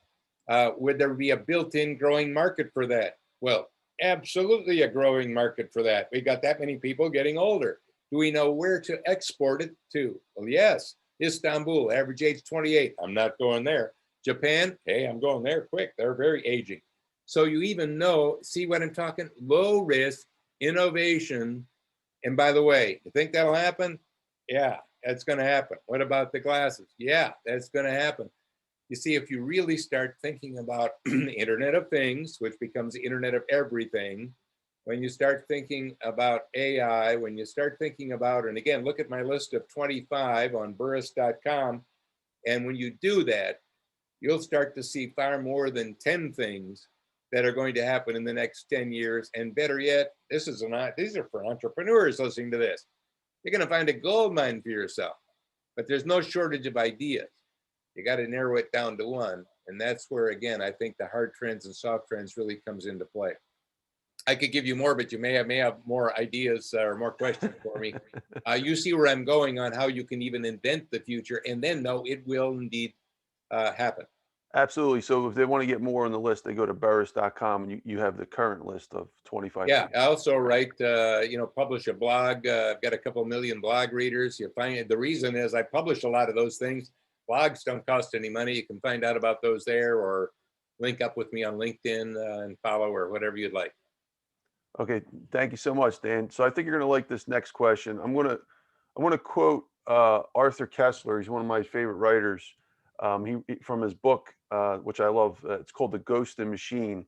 Would there be a built-in growing market for that? Well, absolutely a growing market for that. We got that many people getting older. Do we know where to export it to? Well, yes. Istanbul, average age 28. I'm not going there. Japan, hey, I'm going there quick. They're very aging. So you even know, see what I'm talking? Low risk innovation. And by the way, you think that'll happen? Yeah, that's going to happen. What about the glasses? Yeah, that's going to happen. You see, if you really start thinking about the Internet of Things, which becomes the Internet of Everything, when you start thinking about AI, when you start thinking about, and again, look at my list of 25 on burrus.com. And when you do that, you'll start to see far more than 10 things that are going to happen in the next 10 years. And better yet, these are for entrepreneurs listening to this. You're going to find a gold mine for yourself, but there's no shortage of ideas. You got to narrow it down to one. And that's where, again, I think the hard trends and soft trends really comes into play. I could give you more, but you may have more ideas or more questions for me. You see where I'm going on how you can even invent the future and then know it will indeed happen. Absolutely. So if they want to get more on the list, they go to burrus.com and you have the current list of 25. Yeah, I also write, publish a blog. I've got a couple million blog readers. You find the reason is I publish a lot of those things. Blogs don't cost any money. You can find out about those there or link up with me on LinkedIn and follow or whatever you'd like. Okay, thank you so much, Dan. So I think you're going to like this next question. I want to quote Arthur Koestler. He's one of my favorite writers. He from his book, which I love. It's called The Ghost and Machine.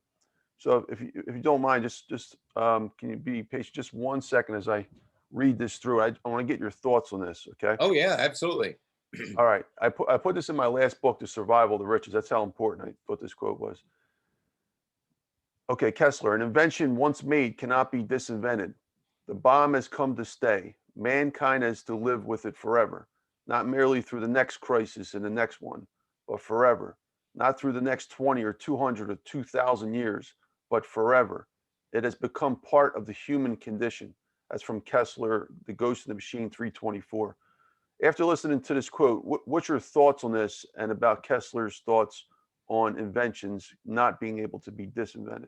So if you don't mind, just can you be patient just 1 second as I read this through? I want to get your thoughts on this. Okay. Oh yeah, absolutely. All right. I put this in my last book, The Survival of the Richest. That's how important I thought this quote was. Okay, Kessler, an invention once made cannot be disinvented. The bomb has come to stay. Mankind has to live with it forever, not merely through the next crisis and the next one, but forever. Not through the next 20 or 200 or 2,000 years, but forever. It has become part of the human condition. That's from Kessler, The Ghost in the Machine 324. After listening to this quote, what's your thoughts on this and about Kessler's thoughts on inventions not being able to be disinvented?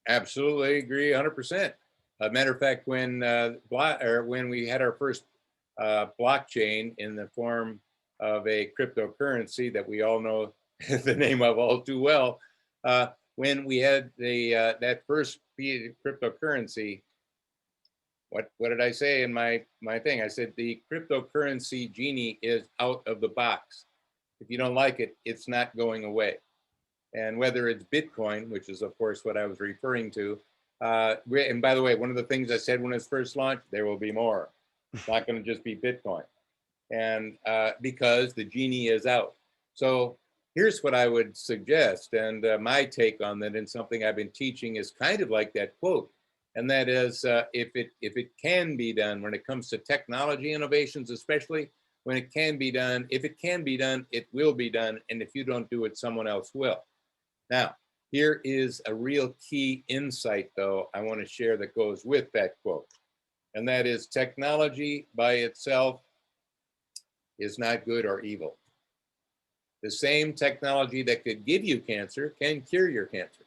Absolutely agree 100%. A matter of fact, when we had our first blockchain in the form of a cryptocurrency that we all know the name of all too well, when we had that first cryptocurrency, what did I say in my thing? I said the cryptocurrency genie is out of the box. If you don't like it, it's not going away. And whether it's Bitcoin, which is of course what I was referring to, and by the way, one of the things I said when it was first launched, there will be more. It's not going to just be Bitcoin, and because the genie is out. So here's what I would suggest, and my take on that, and something I've been teaching is kind of like that quote, and that is if it can be done when it comes to technology innovations, especially when it can be done, if it can be done, it will be done, and if you don't do it, someone else will. Now, here is a real key insight, though, I want to share that goes with that quote. And that is technology by itself is not good or evil. The same technology that could give you cancer can cure your cancer.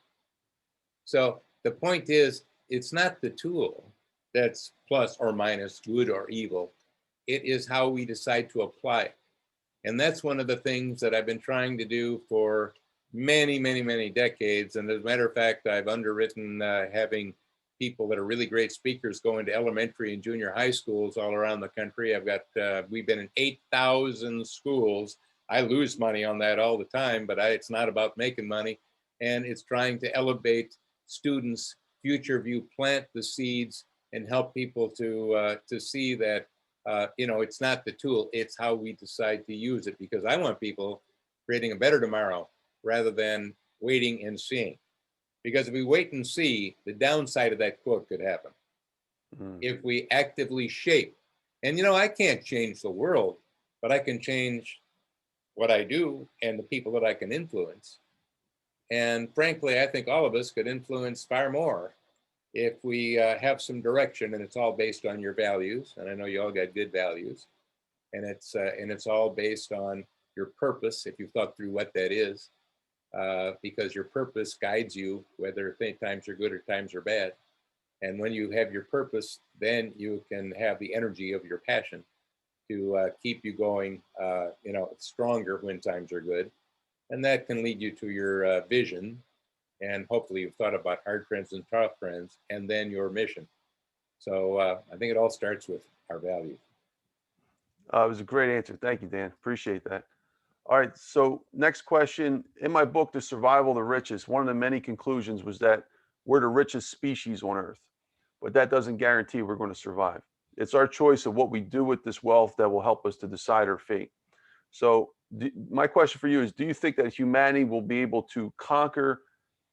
So the point is, it's not the tool that's plus or minus, good or evil. It is how we decide to apply it. And that's one of the things that I've been trying to do for many, many, many decades. And as a matter of fact, I've underwritten having people that are really great speakers go into elementary and junior high schools all around the country. We've been in 8,000 schools. I lose money on that all the time, but it's not about making money. And it's trying to elevate students' future view, plant the seeds, and help people to see that it's not the tool, it's how we decide to use it. Because I want people creating a better tomorrow rather than waiting and seeing. Because if we wait and see, the downside of that quote could happen. If we actively shape, and I can't change the world, but I can change what I do and the people that I can influence. And frankly, I think all of us could influence far more if we have some direction, and it's all based on your values. And I know you all got good values, and it's all based on your purpose. If you've thought through what that is, because your purpose guides you, whether times are good or times are bad. And when you have your purpose, then you can have the energy of your passion to keep you going, stronger when times are good. And that can lead you to your vision. And hopefully you've thought about hard trends and tough trends, and then your mission. So I think it all starts with our values. It was a great answer. Thank you, Dan. Appreciate that. All right. So next question. In my book, The Survival of the Richest, one of the many conclusions was that we're the richest species on Earth, but that doesn't guarantee we're going to survive. It's our choice of what we do with this wealth that will help us to decide our fate. So my question for you is, do you think that humanity will be able to conquer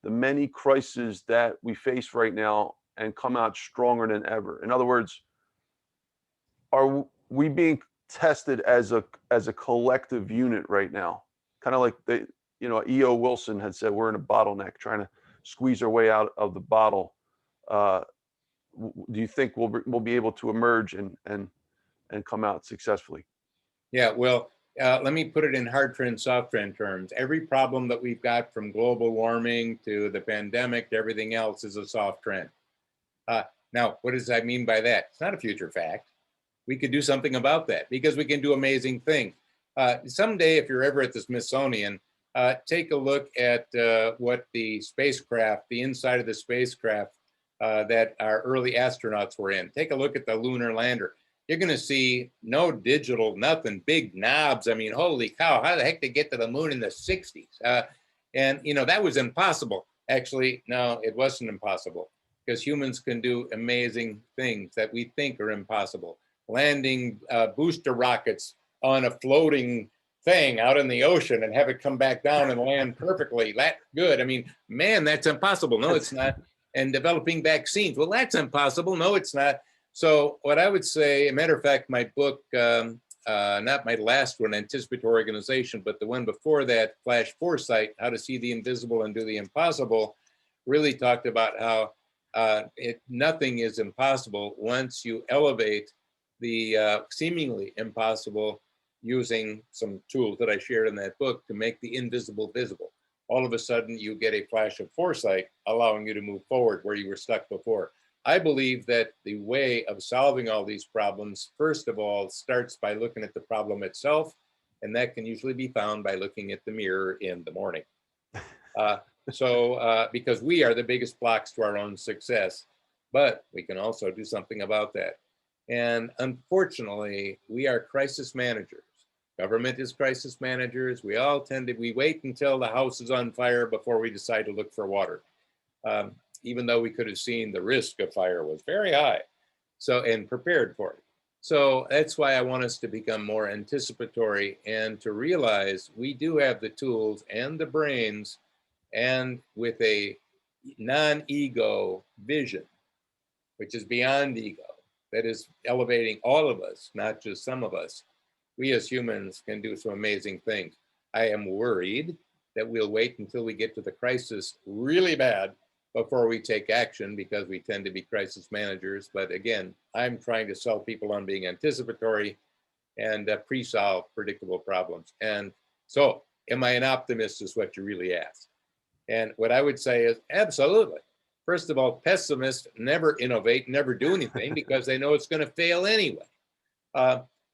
the many crises that we face right now and come out stronger than ever? In other words, are we being tested as a collective unit right now? Kind of like E.O. Wilson had said, we're in a bottleneck trying to squeeze our way out of the bottle. Do you think we'll be able to emerge and come out successfully? Yeah, well, let me put it in hard trend, soft trend terms. Every problem that we've got, from global warming to the pandemic to everything else, is a soft trend. Now, what does that mean by that? It's not a future fact. We could do something about that because we can do amazing things. Someday, if you're ever at the Smithsonian, take a look at what the spacecraft, the inside of the spacecraft that our early astronauts were in. Take a look at the lunar lander. You're going to see no digital, nothing, big knobs. I mean, holy cow, how the heck did they get to the moon in the 60s? And that was impossible. Actually, no, it wasn't impossible, because humans can do amazing things that we think are impossible. Landing booster rockets on a floating thing out in the ocean and have it come back down and land perfectly. That's good. I mean, man, that's impossible. No, it's not. And developing vaccines. Well, that's impossible. No, it's not. So what I would say, a matter of fact, my book, not my last one, Anticipatory Organization, but the one before that, Flash Foresight, How to See the Invisible and Do the Impossible, really talked about how nothing is impossible once you elevate the seemingly impossible using some tools that I shared in that book to make the invisible visible. All of a sudden, you get a flash of foresight, allowing you to move forward where you were stuck before. I believe that the way of solving all these problems, first of all, starts by looking at the problem itself, and that can usually be found by looking at the mirror in the morning. Because we are the biggest blocks to our own success, but we can also do something about that. And unfortunately, we are crisis managers. Government is crisis managers. We all we wait until the house is on fire before we decide to look for water. Even though we could have seen the risk of fire was very high, and prepared for it. So that's why I want us to become more anticipatory and to realize we do have the tools and the brains, and with a non-ego vision, which is beyond ego, that is elevating all of us, not just some of us. We as humans can do some amazing things. I am worried that we'll wait until we get to the crisis really bad before we take action, because we tend to be crisis managers. But again, I'm trying to sell people on being anticipatory and pre-solve predictable problems. And so am I an optimist is what you really asked. And what I would say is absolutely. First of all, pessimists never innovate, never do anything because they know it's going to fail anyway.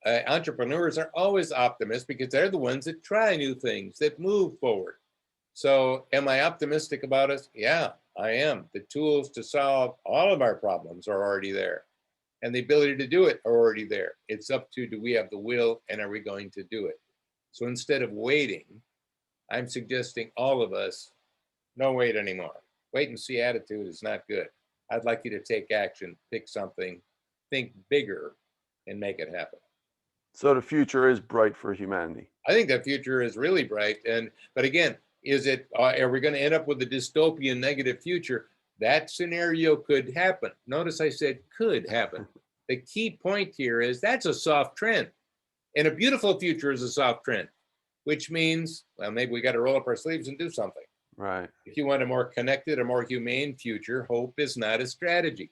Entrepreneurs are always optimists because they're the ones that try new things, that move forward. So am I optimistic about us? Yeah, I am. The tools to solve all of our problems are already there. And the ability to do it are already there. It's up to, do we have the will and are we going to do it? So instead of waiting, I'm suggesting all of us, no wait anymore. Wait and see attitude is not good. I'd like you to take action, pick something, think bigger, and make it happen. So the future is bright for humanity. I think the future is really bright. But again, is it, are we going to end up with a dystopian negative future? That scenario could happen. Notice I said could happen. The key point here is that's a soft trend. And a beautiful future is a soft trend, which means, well, maybe we got to roll up our sleeves and do something. Right. If you want a more connected, a more humane future, hope is not a strategy.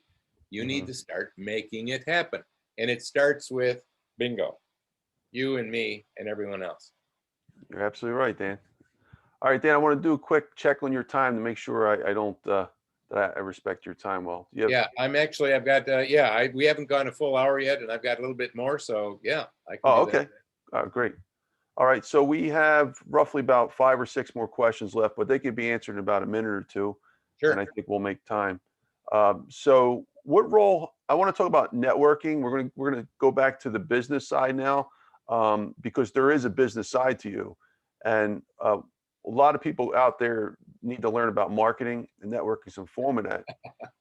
You need to start making it happen. And it starts with bingo, you and me and everyone else. You're absolutely right, Dan. All right, Dan, I want to do a quick check on your time to make sure I don't, that I respect your time well. Yeah, I've got, we haven't gone a full hour yet and I've got a little bit more. So yeah, I can do okay. Great. All right, so we have roughly about 5 or 6 more questions left, but they could be answered in about a minute or two. Sure. And I think we'll make time. So what role, I want to talk about networking. We're gonna go back to the business side now, because there is a business side to you. And a lot of people out there need to learn about marketing, and networking is a form of that.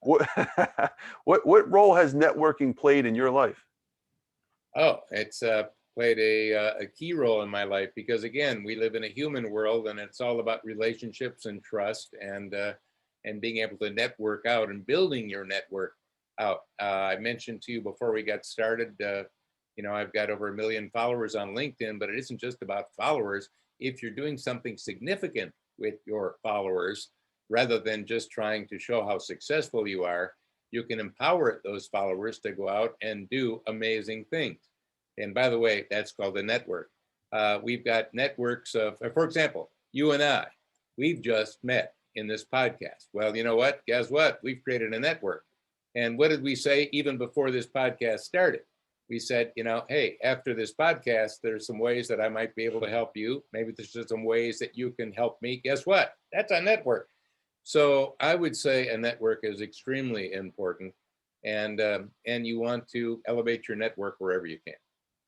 What role has networking played in your life? Oh, it's played a key role in my life because again, we live in a human world and it's all about relationships and trust and being able to network out and building your network out. I mentioned to you before we got started, I've got over 1 million followers on LinkedIn, but it isn't just about followers. If you're doing something significant with your followers, rather than just trying to show how successful you are, you can empower those followers to go out and do amazing things. And by the way, that's called a network. We've got networks of, for example, you and I, we've just met in this podcast. Well, you know what? Guess what? We've created a network. And what did we say even before this podcast started? We said, hey, after this podcast, there's some ways that I might be able to help you. Maybe there's just some ways that you can help me. Guess what? That's a network. So I would say a network is extremely important, and you want to elevate your network wherever you can.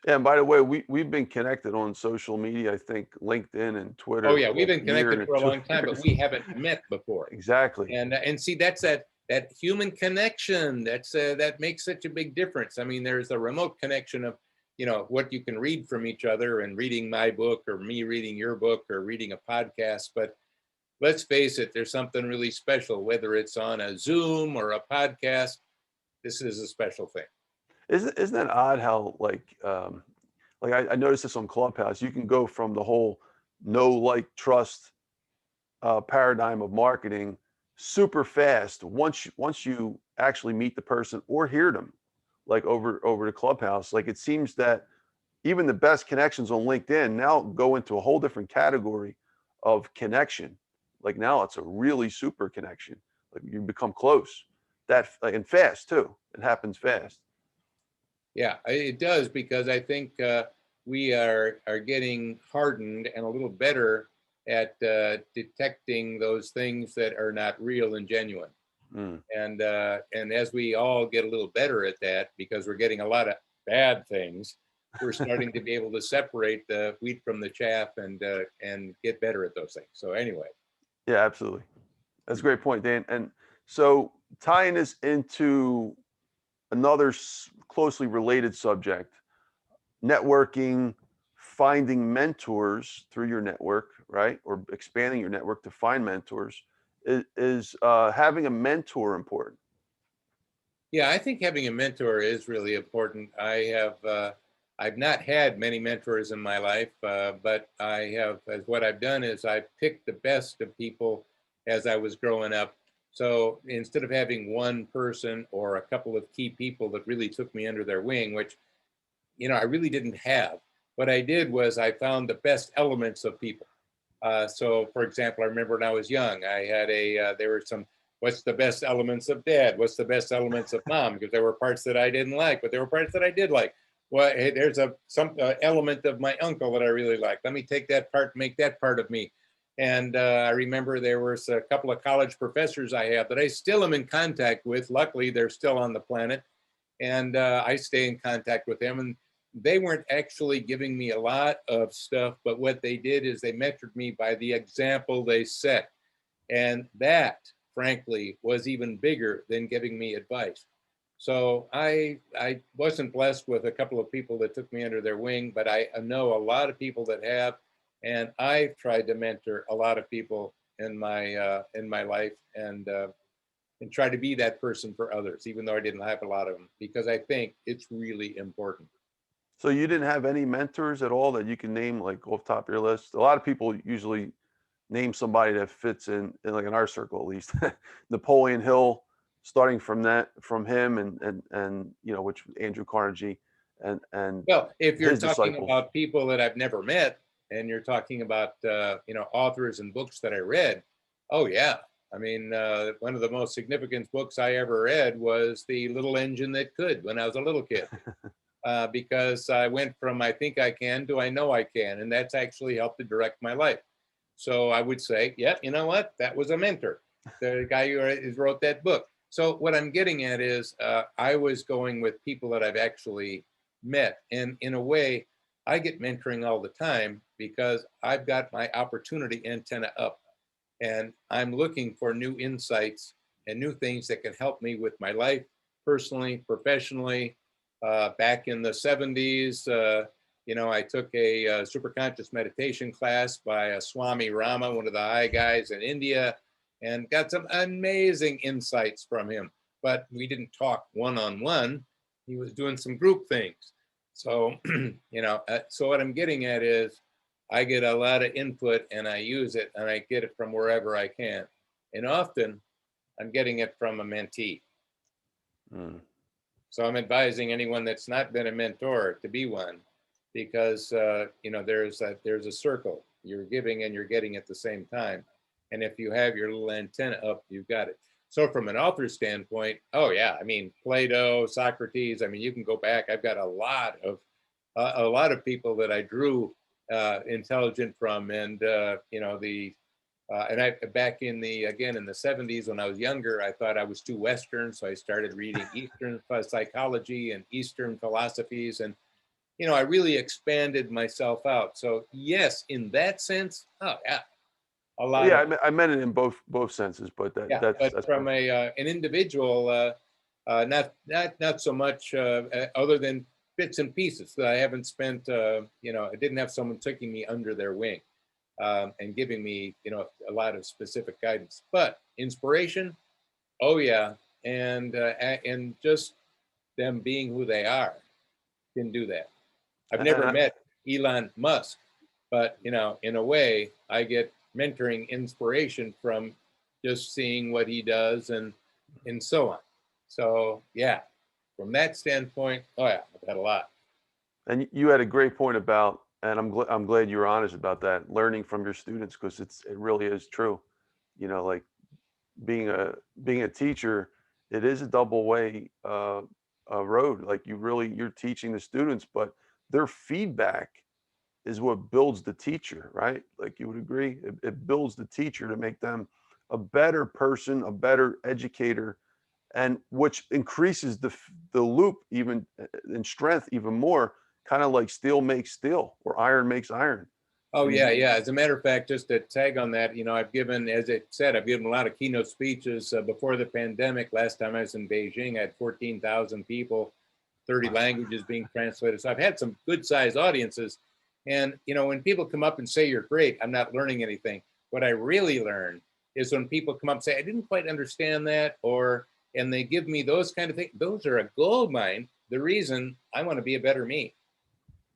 Yeah, and by the way, we've been connected on social media, I think LinkedIn and Twitter. Oh yeah, we've been connected for a long time, but we haven't met before. Exactly. And see, that's that human connection. That makes such a big difference. I mean, there's a remote connection of, what you can read from each other and reading my book or me reading your book or reading a podcast, but let's face it, there's something really special, whether it's on a Zoom or a podcast. This is a special thing. Isn't that odd how I noticed this on Clubhouse. You can go from the whole know, like, trust paradigm of marketing super fast once you actually meet the person or hear them, like over the Clubhouse. Like, it seems that even the best connections on LinkedIn now go into a whole different category of connection. Like, now it's a really super connection. Like, you become close and fast too. It happens fast. Yeah, it does, because I think we are getting hardened and a little better at detecting those things that are not real and genuine. And as we all get a little better at that, because we're getting a lot of bad things, we're starting to be able to separate the wheat from the chaff and get better at those things. So anyway. Yeah, absolutely. That's a great point, Dan. And so tying this into another closely related subject, networking, finding mentors through your network, right? Or expanding your network to find mentors. Is having a mentor important? Yeah, I think having a mentor is really important. I've not had many mentors in my life, but what I've done is I've picked the best of people as I was growing up. So instead of having one person or a couple of key people that really took me under their wing, which, I really didn't have, what I did was I found the best elements of people. So, for example, I remember when I was young, I had there were some, what's the best elements of dad? What's the best elements of mom? Because there were parts that I didn't like, but there were parts that I did like. Well, hey, there's some element of my uncle that I really like. Let me take that part, make that part of me. And I remember there was a couple of college professors I had that I still am in contact with. Luckily, they're still on the planet. And I stay in contact with them. And they weren't actually giving me a lot of stuff, but what they did is they measured me by the example they set. And that, frankly, was even bigger than giving me advice. So I wasn't blessed with a couple of people that took me under their wing, but I know a lot of people that have, and I've tried to mentor a lot of people in my life, and try to be that person for others, even though I didn't have a lot of them, because I think it's really important. So you didn't have any mentors at all that you can name, like off the top of your list? A lot of people usually name somebody that fits in like in our circle at least. Napoleon Hill, starting from from him, and which Andrew Carnegie, and Well, if you're his talking disciples. about people that I've never met, and you're talking about authors and books that I read, oh yeah. I mean, one of the most significant books I ever read was The Little Engine That Could when I was a little kid, because I went from I think I can to I know I can, and that's actually helped to direct my life. So I would say, yeah, you know what? That was a mentor, the guy who wrote that book. So what I'm getting at is I was going with people that I've actually met. And in a way, I get mentoring all the time because I've got my opportunity antenna up. And I'm looking for new insights and new things that can help me with my life, personally, professionally. Back in the 70s, I took a superconscious meditation class by Swami Rama, one of the high guys in India, and got some amazing insights from him. But we didn't talk one-on-one. He was doing some group things. So, so what I'm getting at is I get a lot of input and I use it, and I get it from wherever I can. And often I'm getting it from a mentee. Mm. So I'm advising anyone that's not been a mentor to be one, because there's a circle. You're giving and you're getting at the same time. And if you have your little antenna up, you've got it. So from an author standpoint, oh yeah, I mean, Plato, Socrates, I mean, you can go back. I've got a lot of people that I drew intelligent from, and and I back in the 70s when I was younger, I thought I was too Western, so I started reading Eastern psychology and Eastern philosophies, and I really expanded myself out. So yes, in that sense, oh yeah, a lot Yeah, of I meant it in both senses, but yeah. But that's from perfect. an individual, not so much, other than bits and pieces that I haven't spent. I didn't have someone taking me under their wing. And giving me, a lot of specific guidance. But inspiration, oh yeah, and just them being who they are can do that. I've And never I, met Elon Musk, but in a way, I get mentoring inspiration from just seeing what he does and so on. So yeah, from that standpoint, oh yeah, I've had a lot. and you had a great point about, and I'm glad you were honest about that, learning from your students, because it really is true. Like being a teacher, it is a double way road. Like you're teaching the students, but their feedback is what builds the teacher, right? Like you would agree, it builds the teacher to make them a better person, a better educator, and which increases the loop even in strength even more, kind of like steel makes steel or iron makes iron. Oh And yeah, yeah. As a matter of fact, just to tag on that, I've given, as it said, I've given a lot of keynote speeches before the pandemic. Last time I was in Beijing, I had 14,000 people, 30 wow. languages being translated. So I've had some good sized audiences. And when people come up and say you're great, I'm not learning anything. What I really learn is when people come up and say, I didn't quite understand that, and they give me those kind of things. Those are a gold mine. The reason I want to be a better me.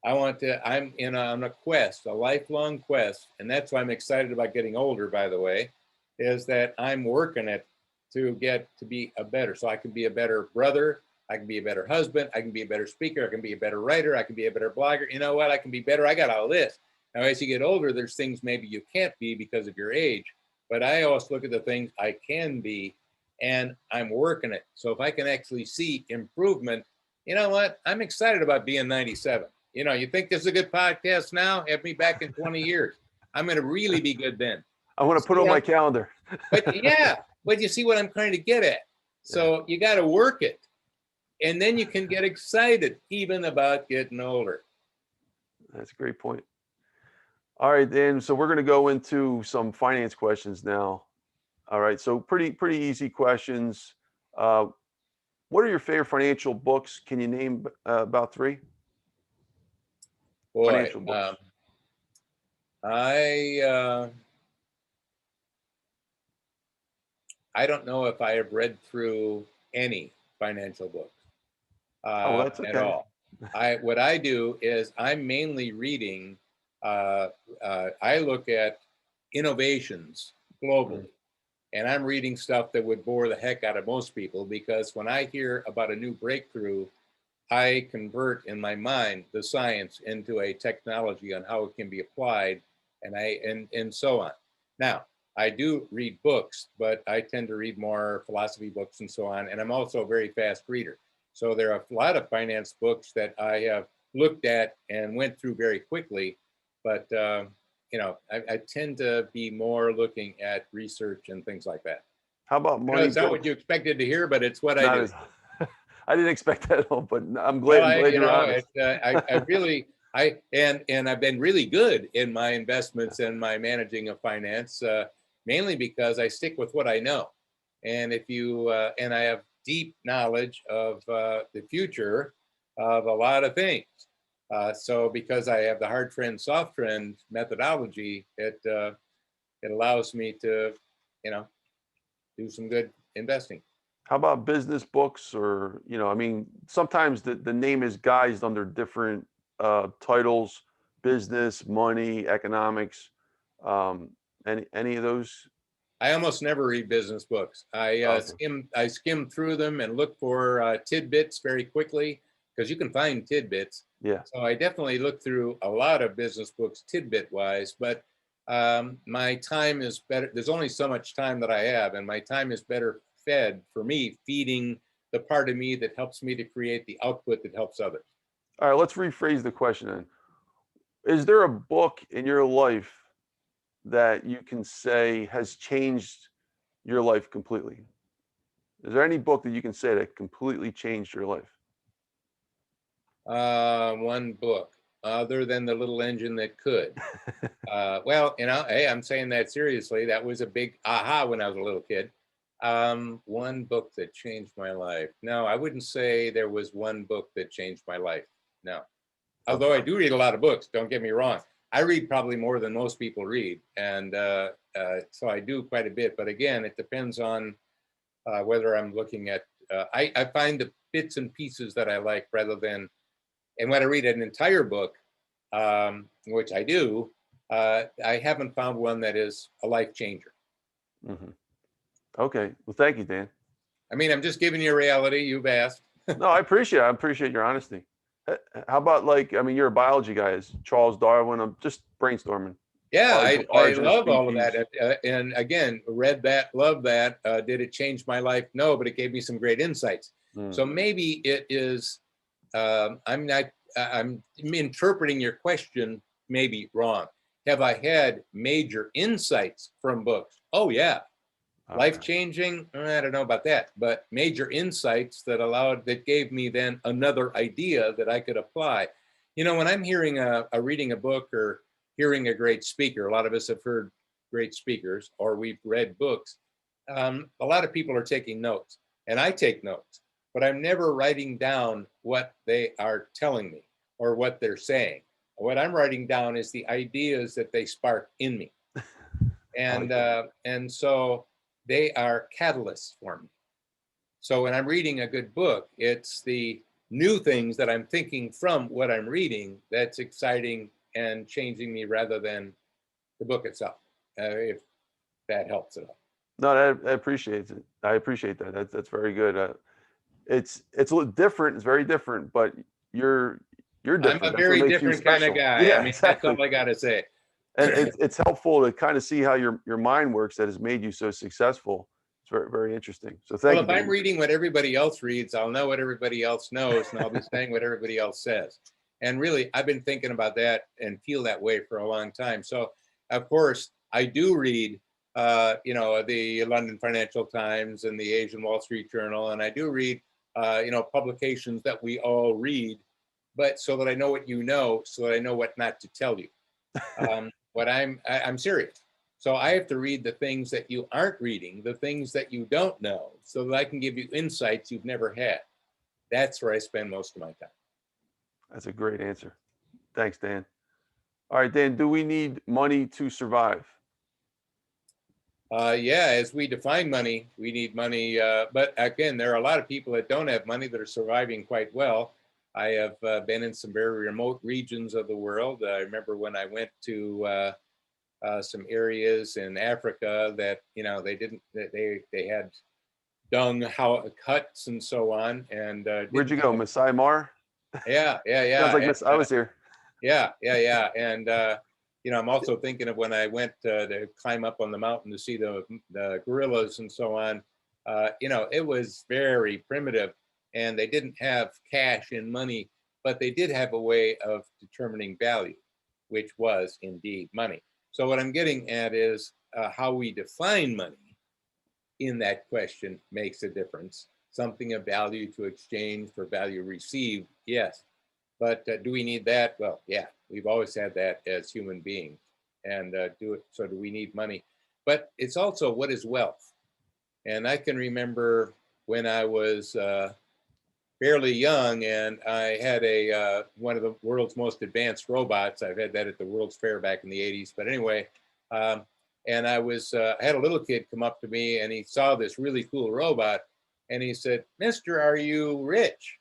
I'm on a quest, a lifelong quest. And that's why I'm excited about getting older, by the way, is that I'm working it to get to be a better, so I can be a better brother. I can be a better husband. I can be a better speaker. I can be a better writer. I can be a better blogger. You know what? I can be better. I got a list. Now, as you get older, there's things maybe you can't be because of your age, but I always look at the things I can be, and I'm working it. So if I can actually see improvement, you know what? I'm excited about being 97. You know, you think this is a good podcast now? Have me back in 20 years. I'm going to really be good then. I want to put on my calendar. But yeah, but you see what I'm trying to get at. So you got to work it. And then you can get excited even about getting older. That's a great point. All right, Dan. So we're going to go into some finance questions now. All right. So pretty easy questions. What are your favorite financial books? Can you name about 3? Boy, financial books. I don't know if I have read through any financial books That's okay. at all. What I do is I'm mainly reading. I look at innovations globally, and I'm reading stuff that would bore the heck out of most people, because when I hear about a new breakthrough, I convert in my mind the science into a technology on how it can be applied, and so on. Now, I do read books, but I tend to read more philosophy books and so on. And I'm also a very fast reader. So there are a lot of finance books that I have looked at and went through very quickly. But, you know, I tend to be more looking at research and things like that. How about money? It's not what you expected to hear, but it's what I do. I didn't expect that at all, but I'm glad, you're honest. I really, and I've been really good in my investments and my managing of finance, mainly because I stick with what I know. And if you, and I have deep knowledge of the future of a lot of things. So because I have the hard trend, soft trend methodology, it allows me to, you know, do some good investing. How about business books? Or, you know, I mean, sometimes the name is guised under different titles: business, money, economics. Any of those? I almost never read business books. I skim through them and look for tidbits very quickly, because you can find tidbits. Yeah. So I definitely look through a lot of business books tidbit wise, but my time is better. There's only so much time that I have, and my time is better fed for me, feeding the part of me that helps me to create the output that helps others. All right, let's rephrase the question then. Is there a book in your life that you can say has changed your life completely? Is there any book that you can say that completely changed your life? One book, other than The Little Engine That Could. Well, you know, hey, I'm saying that seriously. That was a big aha when I was a little kid. One book that changed my life. No, I wouldn't say there was one book that changed my life. No. Although I do read a lot of books, don't get me wrong. I read probably more than most people read. And so I do quite a bit. But again, it depends on whether I'm looking at, I find the bits and pieces that I like rather than, and when I read an entire book, which I do, I haven't found one that is a life changer. Mm-hmm. Okay. Well, thank you, Dan. I mean, I'm just giving you a reality. You've asked. No, I appreciate your honesty. How about, like, I mean, you're a biology guy, is Charles Darwin. I'm just brainstorming. Yeah, I love all of that. And again, read that, love that. Did it change my life? No, but it gave me some great insights. So maybe it is, I'm interpreting your question maybe wrong. Have I had major insights from books? Oh, yeah. Life-changing, I don't know about that, but major insights that gave me then another idea that I could apply. You know, when I'm hearing reading a book or hearing a great speaker, a lot of us have heard great speakers or we've read books. A lot of people are taking notes, and I take notes, but I'm never writing down what they are telling me or what they're saying. What I'm writing down is the ideas that they spark in me. And so they are catalysts for me. So when I'm reading a good book, it's the new things that I'm thinking from what I'm reading that's exciting and changing me rather than the book itself, if that helps at all. No, I appreciate it. I appreciate that. That's very good. It's a little different. It's very different, but you're You're I'm different. a That's what very makes you different kind of special. guy. I Yeah, mean, that's exactly. all I got to say. And it's helpful to kind of see how your mind works that has made you so successful. It's very, very interesting. So Well, thank you, if I'm Dan. reading what everybody else reads, I'll know what everybody else knows, and I'll be saying what everybody else says. And really, I've been thinking about that and feel that way for a long time. So, of course, I do read, the London Financial Times and the Asian Wall Street Journal, and I do read, publications that we all read, but so that I know what you know, so that I know what not to tell you. I'm serious. So I have to read the things that you aren't reading, the things that you don't know, so that I can give you insights you've never had. That's where I spend most of my time. That's a great answer. Thanks, Dan. All right, Dan, do we need money to survive? Yeah, as we define money, we need money. But again, there are a lot of people that don't have money that are surviving quite well. I have been in some very remote regions of the world. I remember when I went to some areas in Africa that they had dung huts and so on, and Where'd you didn't go, have, Masai Mar? yeah, yeah, Sounds yeah, like Miss. I was here. yeah, and I'm also thinking of when I went to climb up on the mountain to see the gorillas and so on. It was very primitive, and they didn't have cash in money, but they did have a way of determining value, which was indeed money. So what I'm getting at is how we define money in that question makes a difference. Something of value to exchange for value received, yes. But do we need that? Well, yeah, we've always had that as human beings. And so do we need money? But it's also, what is wealth? And I can remember when I was fairly young, and I had one of the world's most advanced robots. I've had that at the World's Fair back in the 80s. But anyway, and I had a little kid come up to me, and he saw this really cool robot, and he said, "Mister, are you rich?"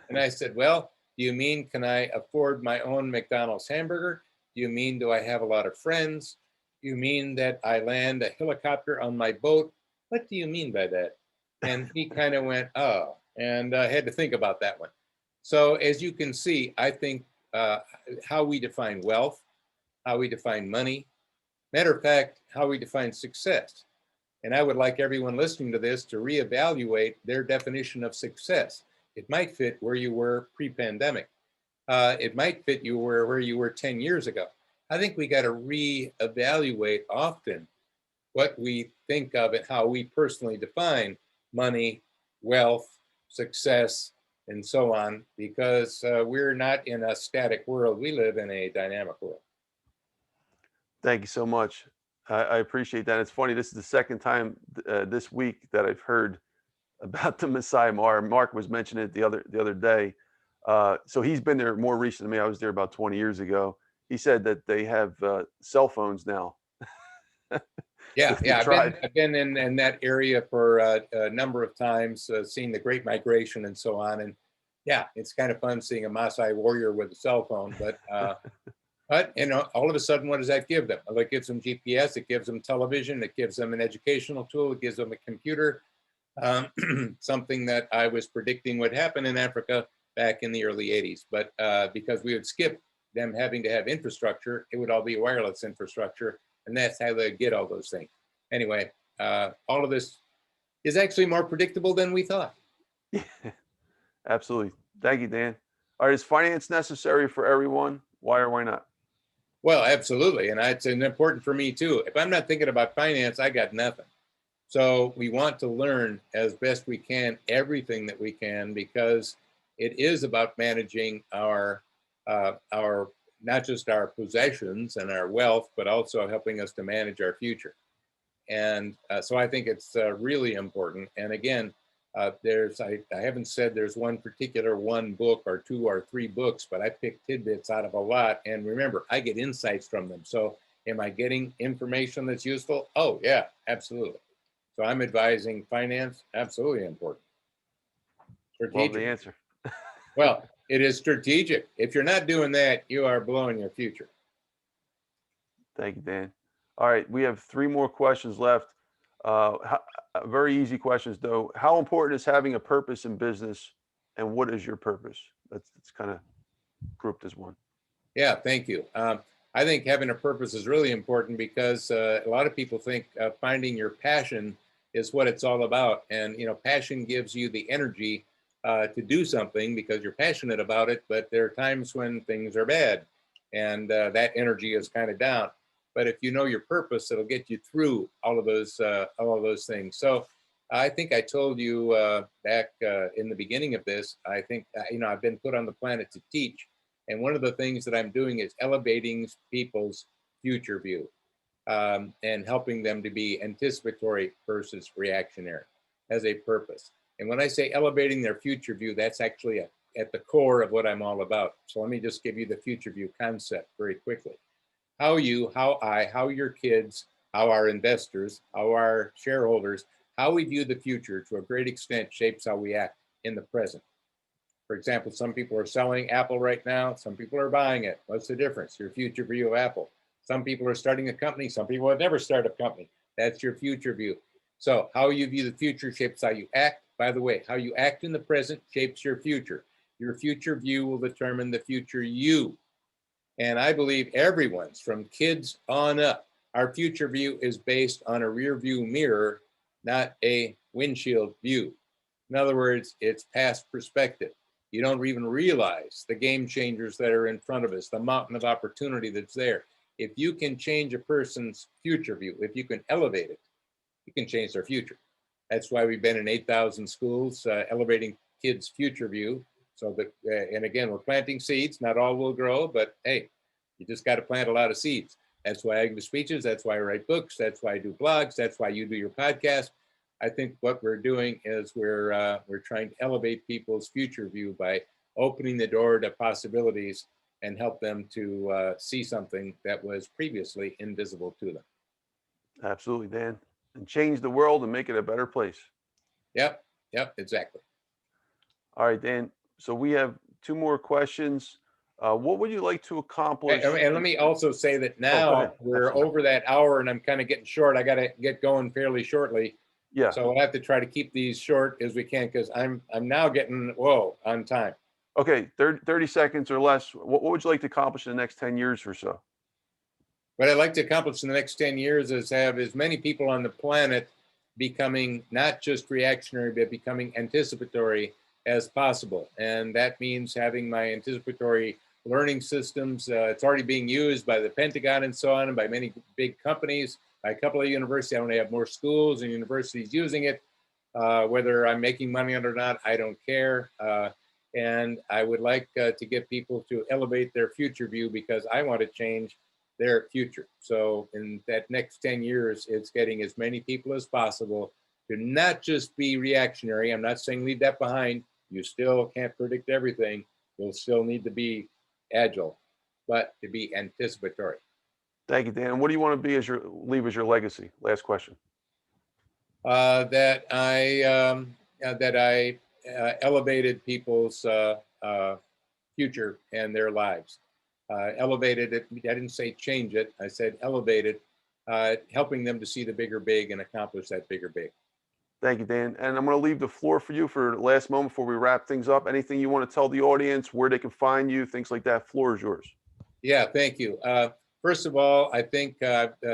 And I said, "Well, do you mean, can I afford my own McDonald's hamburger? Do you mean, do I have a lot of friends? Do you mean that I land a helicopter on my boat? What do you mean by that?" And he kind of went, "Oh," and I had to think about that one. So as you can see, I think how we define wealth, how we define money, matter of fact, how we define success. And I would like everyone listening to this to reevaluate their definition of success. It might fit where you were pre-pandemic. It might fit you where you were 10 years ago. I think we got to reevaluate often what we think of and how we personally define money, wealth, success, and so on, because we're not in a static world. We live in a dynamic world. Thank you so much. I appreciate that. It's funny. This is the second time this week that I've heard about the Masai Mara. Mark was mentioning it the other day. So he's been there more recent than me. I was there about 20 years ago. He said that they have cell phones now. Yeah, The yeah. tribe. I've been in that area for a number of times, seeing the Great Migration and so on. And yeah, it's kind of fun seeing a Maasai warrior with a cell phone. But all of a sudden, what does that give them? Well, it gives them GPS. It gives them television. It gives them an educational tool. It gives them a computer. Something that I was predicting would happen in Africa back in the early 80s. But because we would skip them having to have infrastructure, it would all be wireless infrastructure. And that's how they get all those things. Anyway, all of this is actually more predictable than we thought. Yeah, absolutely. Thank you, Dan. All right, is finance necessary for everyone? Why or why not? Well, absolutely. And it's important for me too. If I'm not thinking about finance, I got nothing. So we want to learn as best we can everything that we can, because it is about managing our not just our possessions and our wealth, but also helping us to manage our future. And so I think it's really important. And again, I haven't said there's one book or two or three books, but I pick tidbits out of a lot. And remember, I get insights from them. So am I getting information that's useful? Oh yeah, absolutely. So I'm advising finance, absolutely important. Love the Strategic. answer. Well, it is strategic. If you're not doing that, you are blowing your future. Thank you, Dan. All right, we have three more questions left. Very easy questions, though. How important is having a purpose in business, and what is your purpose? That's kind of grouped as one. Yeah, thank you. I think having a purpose is really important because a lot of people think finding your passion is what it's all about. And, passion gives you the energy to do something because you're passionate about it, but there are times when things are bad and that energy is kind of down. But if you know your purpose, it'll get you through all of those things. So I think I told you back in the beginning of this, I think, I've been put on the planet to teach. And one of the things that I'm doing is elevating people's future view and helping them to be anticipatory versus reactionary as a purpose. And when I say elevating their future view, that's actually at the core of what I'm all about. So let me just give you the future view concept very quickly. How you, how I, how your kids, how our investors, how our shareholders, how we view the future to a great extent shapes how we act in the present. For example, some people are selling Apple right now. Some people are buying it. What's the difference? Your future view of Apple. Some people are starting a company. Some people have never started a company. That's your future view. So how you view the future shapes how you act. By the way, how you act in the present shapes your future. Your future view will determine the future you. And I believe everyone's, from kids on up, our future view is based on a rear view mirror, not a windshield view. In other words, it's past perspective. You don't even realize the game changers that are in front of us, the mountain of opportunity that's there. If you can change a person's future view, if you can elevate it, you can change their future. That's why we've been in 8,000 schools, elevating kids' future view. So that, and again, we're planting seeds. Not all will grow, but hey, you just got to plant a lot of seeds. That's why I give speeches. That's why I write books. That's why I do blogs. That's why you do your podcast. I think what we're doing is we're trying to elevate people's future view by opening the door to possibilities and help them to see something that was previously invisible to them. Absolutely, Dan. And change the world and make it a better place. Yep, exactly. All right, Dan. So we have two more questions. What would you like to accomplish? And let me also say that now we're over that hour and I'm kind of getting short. I got to get going fairly shortly. Yeah. So we'll have to try to keep these short as we can because I'm now getting on time. Okay, 30 seconds or less. What would you like to accomplish in the next 10 years or so? What I'd like to accomplish in the next 10 years is have as many people on the planet becoming not just reactionary, but becoming anticipatory as possible. And that means having my anticipatory learning systems. It's already being used by the Pentagon and so on, and by many big companies. By a couple of universities, I want to have more schools and universities using it. Whether I'm making money on it or not, I don't care. And I would like to get people to elevate their future view because I want to change their future. So in that next 10 years, it's getting as many people as possible to not just be reactionary. I'm not saying leave that behind. You still can't predict everything. You'll still need to be agile, but to be anticipatory. Thank you, Dan. And what do you want to be leave as your legacy? Last question. That I elevated people's future and their lives. Elevated it. I didn't say change it. I said elevate it, helping them to see the bigger big and accomplish that bigger big. Thank you, Dan. And I'm going to leave the floor for you for the last moment before we wrap things up. Anything you want to tell the audience, where they can find you, things like that, floor is yours. Yeah, thank you. First of all, I think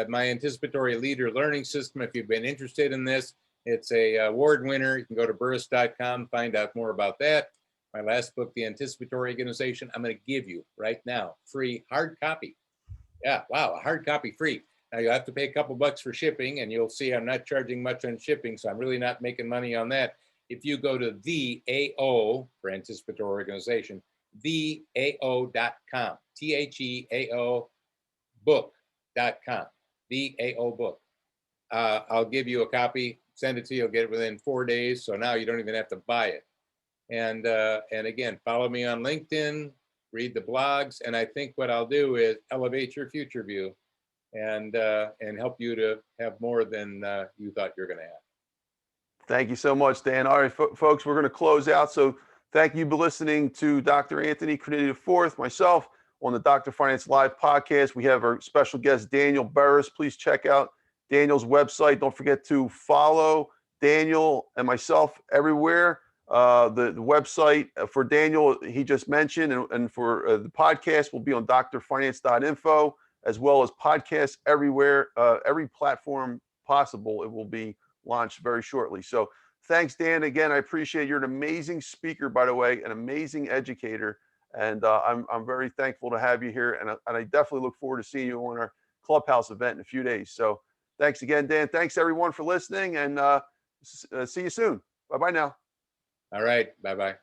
my anticipatory leader learning system, if you've been interested in this, it's a award winner. You can go to burrus.com, find out more about that. My last book, The Anticipatory Organization, I'm going to give you right now, free hard copy. Yeah, wow, a hard copy free. Now you have to pay a couple bucks for shipping, and you'll see I'm not charging much on shipping, so I'm really not making money on that. If you go to the AO for Anticipatory Organization, theao.com, THEAO book.com, the AO book. I'll give you a copy, send it to you, you'll get it within 4 days. So now you don't even have to buy it. And again, follow me on LinkedIn, read the blogs. And I think what I'll do is elevate your future view and help you to have more than you thought you're going to have. Thank you so much, Dan. All right, folks, we're going to close out. So thank you for listening to Dr. Anthony Criniti IV, myself, on the Dr. Finance Live podcast. We have our special guest, Daniel Burrus. Please check out Daniel's website. Don't forget to follow Daniel and myself everywhere. The website for Daniel, he just mentioned, and for the podcast will be on drfinance.info, as well as podcasts everywhere, every platform possible. It will be launched very shortly. So thanks, Dan. Again, I appreciate it. You're an amazing speaker, by the way, an amazing educator. And I'm very thankful to have you here. And I definitely look forward to seeing you on our Clubhouse event in a few days. So thanks again, Dan. Thanks, everyone, for listening. And see you soon. Bye-bye now. All right. Bye-bye.